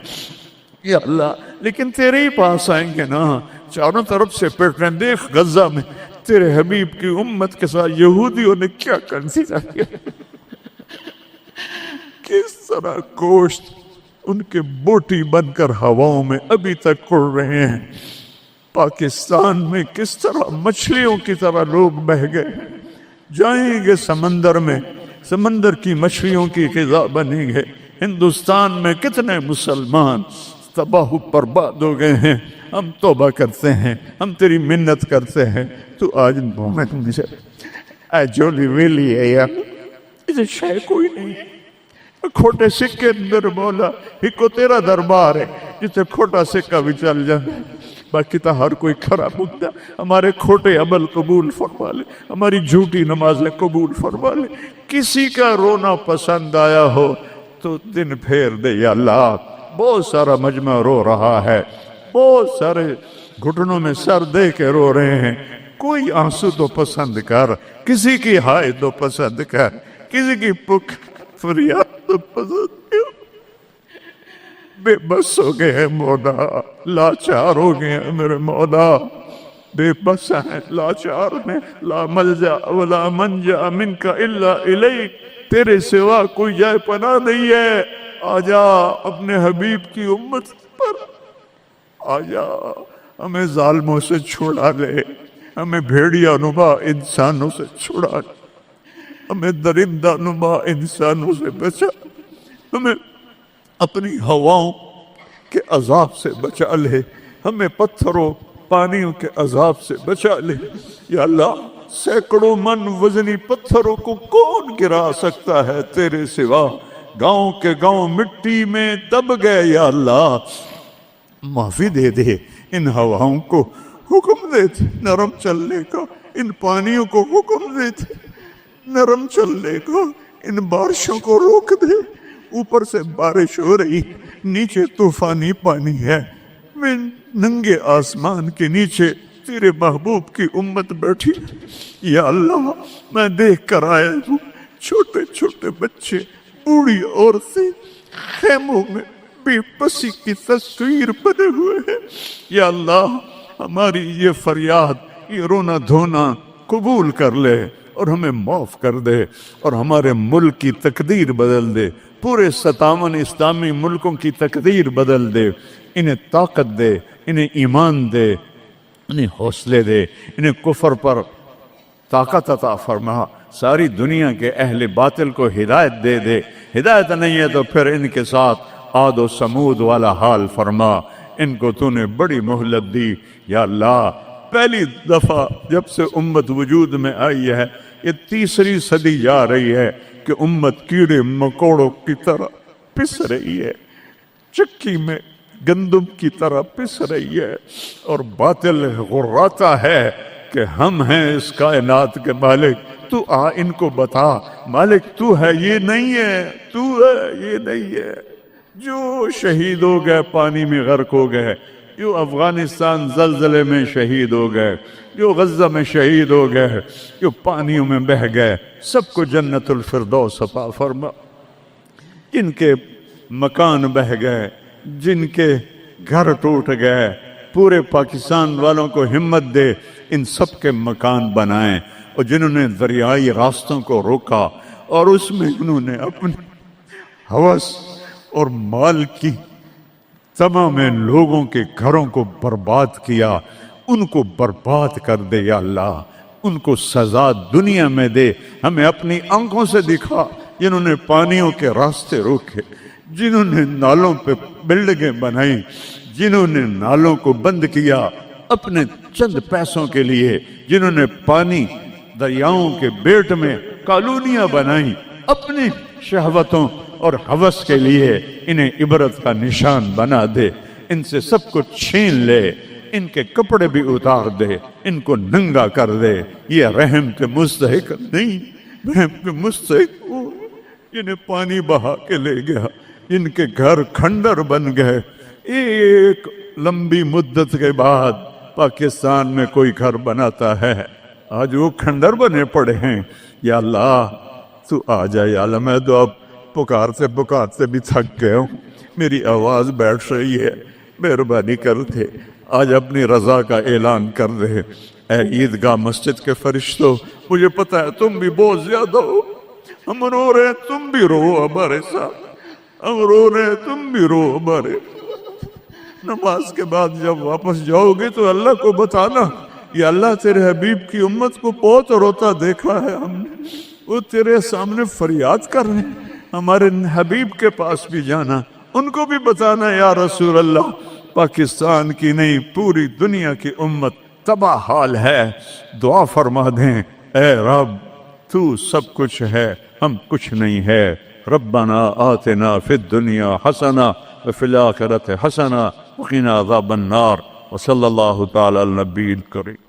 یا اللہ، لیکن تیرے ہی پاس آئیں گے نا۔ چاروں طرف سے پٹ رہے ہیں، دیکھ غزہ میں تیرے حبیب کی امت کے ساتھ یہودیوں نے کیا کنسیڈر کیا، کس طرح گوشت ان کے بوٹی بن کر ہواؤں میں ابھی تک اڑ رہے ہیں۔ پاکستان میں کس طرح مچھلیوں کی طرح لوگ بہ گئے ہیں، جائیں گے سمندر میں، سمندر کی مچھلیوں کی غذا بنیں گے۔ ہندوستان میں کتنے مسلمان تباہ و برباد ہو گئے ہیں۔ ہم توبہ کرتے ہیں، ہم تیری منت کرتے ہیں، تو آج مجھے اے جولی ویلی ہے یار، اسے شے کوئی نہیں، کھوٹے سکے اندر مولا ایک کو تیرا دربار ہے جسے کھوٹا سکہ بھی چل جائے، باقی تو ہر کوئی کھڑا مدعا ہمارے کھوٹے عمل قبول فرما لے، ہماری جھوٹی نمازیں قبول فرما لے۔ کسی کا رونا پسند آیا ہو تو دن پھیر دے یا اللہ۔ بہت سارا مجمع رو رہا ہے، بہت سارے گھٹنوں میں سر دے کے رو رہے ہیں، کوئی آنسو تو پسند کر، کسی کی ہائے تو پسند کر، کسی کی پک فریاد تو پسند کر۔ بے بس ہو گئے ہیں مولا، لاچار ہو گئے ہیں میرے مولا، بے بس ہیں، لاچار میں، لا ملجا ولا منجا منک الا الیک، تیرے سوا کوئی جائے پناہ نہیں ہے۔ آجا اپنے حبیب کی امت پر آجا، ہمیں ظالموں سے چھڑا لے، ہمیں بھیڑیا نما انسانوں سے چھڑا لے، ہمیں درندہ نما انسانوں سے بچا، ہمیں اپنی ہواؤں کے عذاب سے بچا لے، ہمیں پتھروں پانیوں کے عذاب سے بچا لے یا اللہ۔ سینکڑوں من وزنی پتھروں کو کون گرا سکتا ہے تیرے سوا؟ گاؤں کے گاؤں مٹی میں دب گئے یا اللہ، معافی دے دے۔ ان ہواؤں کو حکم دے دے نرم چلنے کا، ان پانیوں کو حکم دے دے نرم چلنے کا، ان بارشوں کو روک دے۔ اوپر سے بارش ہو رہی، نیچے طوفانی پانی ہے، میں ننگے آسمان کے نیچے تیرے محبوب کی امت بیٹھی یا اللہ۔ میں دیکھ کر آیا ہوں چھوٹے چھوٹے بچے، بوڑھی عورتیں خیموں میں بے بسی کی تصویر بنے ہوئے ہیں یا اللہ۔ ہماری یہ فریاد، یہ رونا دھونا قبول کر لے اور ہمیں معاف کر دے، اور ہمارے ملک کی تقدیر بدل دے، پورے 57 اسلامی ملکوں کی تقدیر بدل دے۔ انہیں طاقت دے، انہیں ایمان دے، انہیں حوصلے دے، انہیں کفر پر طاقت عطا فرما۔ ساری دنیا کے اہل باطل کو ہدایت دے دے، ہدایت نہیں ہے تو پھر ان کے ساتھ عاد و سمود والا حال فرما۔ ان کو تو نے بڑی مہلت دی یا اللہ۔ پہلی دفعہ جب سے امت وجود میں آئی ہے، یہ 3ری صدی جا رہی ہے کہ امت کیڑے مکوڑوں کی طرح پس رہی ہے، چکی میں گندم کی طرح پس رہی ہے، اور باطل غراتا ہے کہ ہم ہیں اس کائنات کے مالک۔ تو آ ان کو بتا مالک تو ہے، یہ نہیں ہے، تو ہے، یہ نہیں ہے۔ جو شہید ہو گئے پانی میں غرق ہو گئے، جو افغانستان زلزلے میں شہید ہو گئے، جو غزہ میں شہید ہو گئے، جو پانیوں میں بہہ گئے، سب کو جنت الفردوس عطا فرما۔ جن کے مکان بہہ گئے، جن کے گھر ٹوٹ گئے، پورے پاکستان والوں کو ہمت دے ان سب کے مکان بنائیں، اور جنہوں نے دریائی راستوں کو روکا اور اس میں انہوں نے اپنی ہوس اور مال کی تمام لوگوں کے گھروں کو برباد کیا، ان کو برباد کر دے یا اللہ۔ ان کو سزا دنیا میں دے، ہمیں اپنی آنکھوں سے دکھا۔ جنہوں نے پانیوں کے راستے روکے، جنہوں نے نالوں پہ بلڈنگیں بنائی، جنہوں نے نالوں کو بند کیا اپنے چند پیسوں کے لیے، جنہوں نے پانی دریاؤں کے بیٹ میں کالونیاں بنائیں اپنی شہوتوں اور ہوس کے لیے، انہیں عبرت کا نشان بنا دے۔ ان سے سب کو چھین لے، ان کے کپڑے بھی اتار دے، ان کو ننگا کر دے۔ یہ رحم کے مستحق نہیں، رحم کے مستحق وہ جنہیں پانی بہا کے لے گیا، جن کے گھر کھنڈر بن گئے۔ ایک لمبی مدت کے بعد پاکستان میں کوئی گھر بناتا ہے، آج وہ کھنڈر بنے پڑے ہیں۔ یا اللہ تو آ جا یا اللہ، میں تو اب پکارتے بھی تھک گیا ہوں، میری آواز بیٹھ رہی ہے، مہربانی کرتے آج اپنی رضا کا اعلان کر دے۔ اے عیدگاہ مسجد کے فرشتوں، مجھے پتا ہے تم بھی بہت زیادہ ہو، ہم رو رہے ہیں، تم بھی رو ہمارے ساتھ، ہم رو رہے ہیں، تم بھی رو ہمارے۔ نماز کے بعد جب واپس جاؤ گے تو اللہ کو بتانا، یا اللہ تیرے حبیب کی امت کو بہت روتا دیکھا ہے ہم نے، وہ تیرے سامنے فریاد کر رہے ہیں، ہمارے حبیب کے پاس بھی جانا، ان کو بھی بتانا یا رسول اللہ پاکستان کی نہیں پوری دنیا کی امت تباہ حال ہے، دعا فرما دیں اے رب تو سب کچھ ہے، ہم کچھ نہیں ہے۔ ربنا آتنا فی الدنیا حسنہ وفی الآخرۃ حسنہ وقنا عذاب النار، وصلی اللہ تعالی علی النبی الکریم۔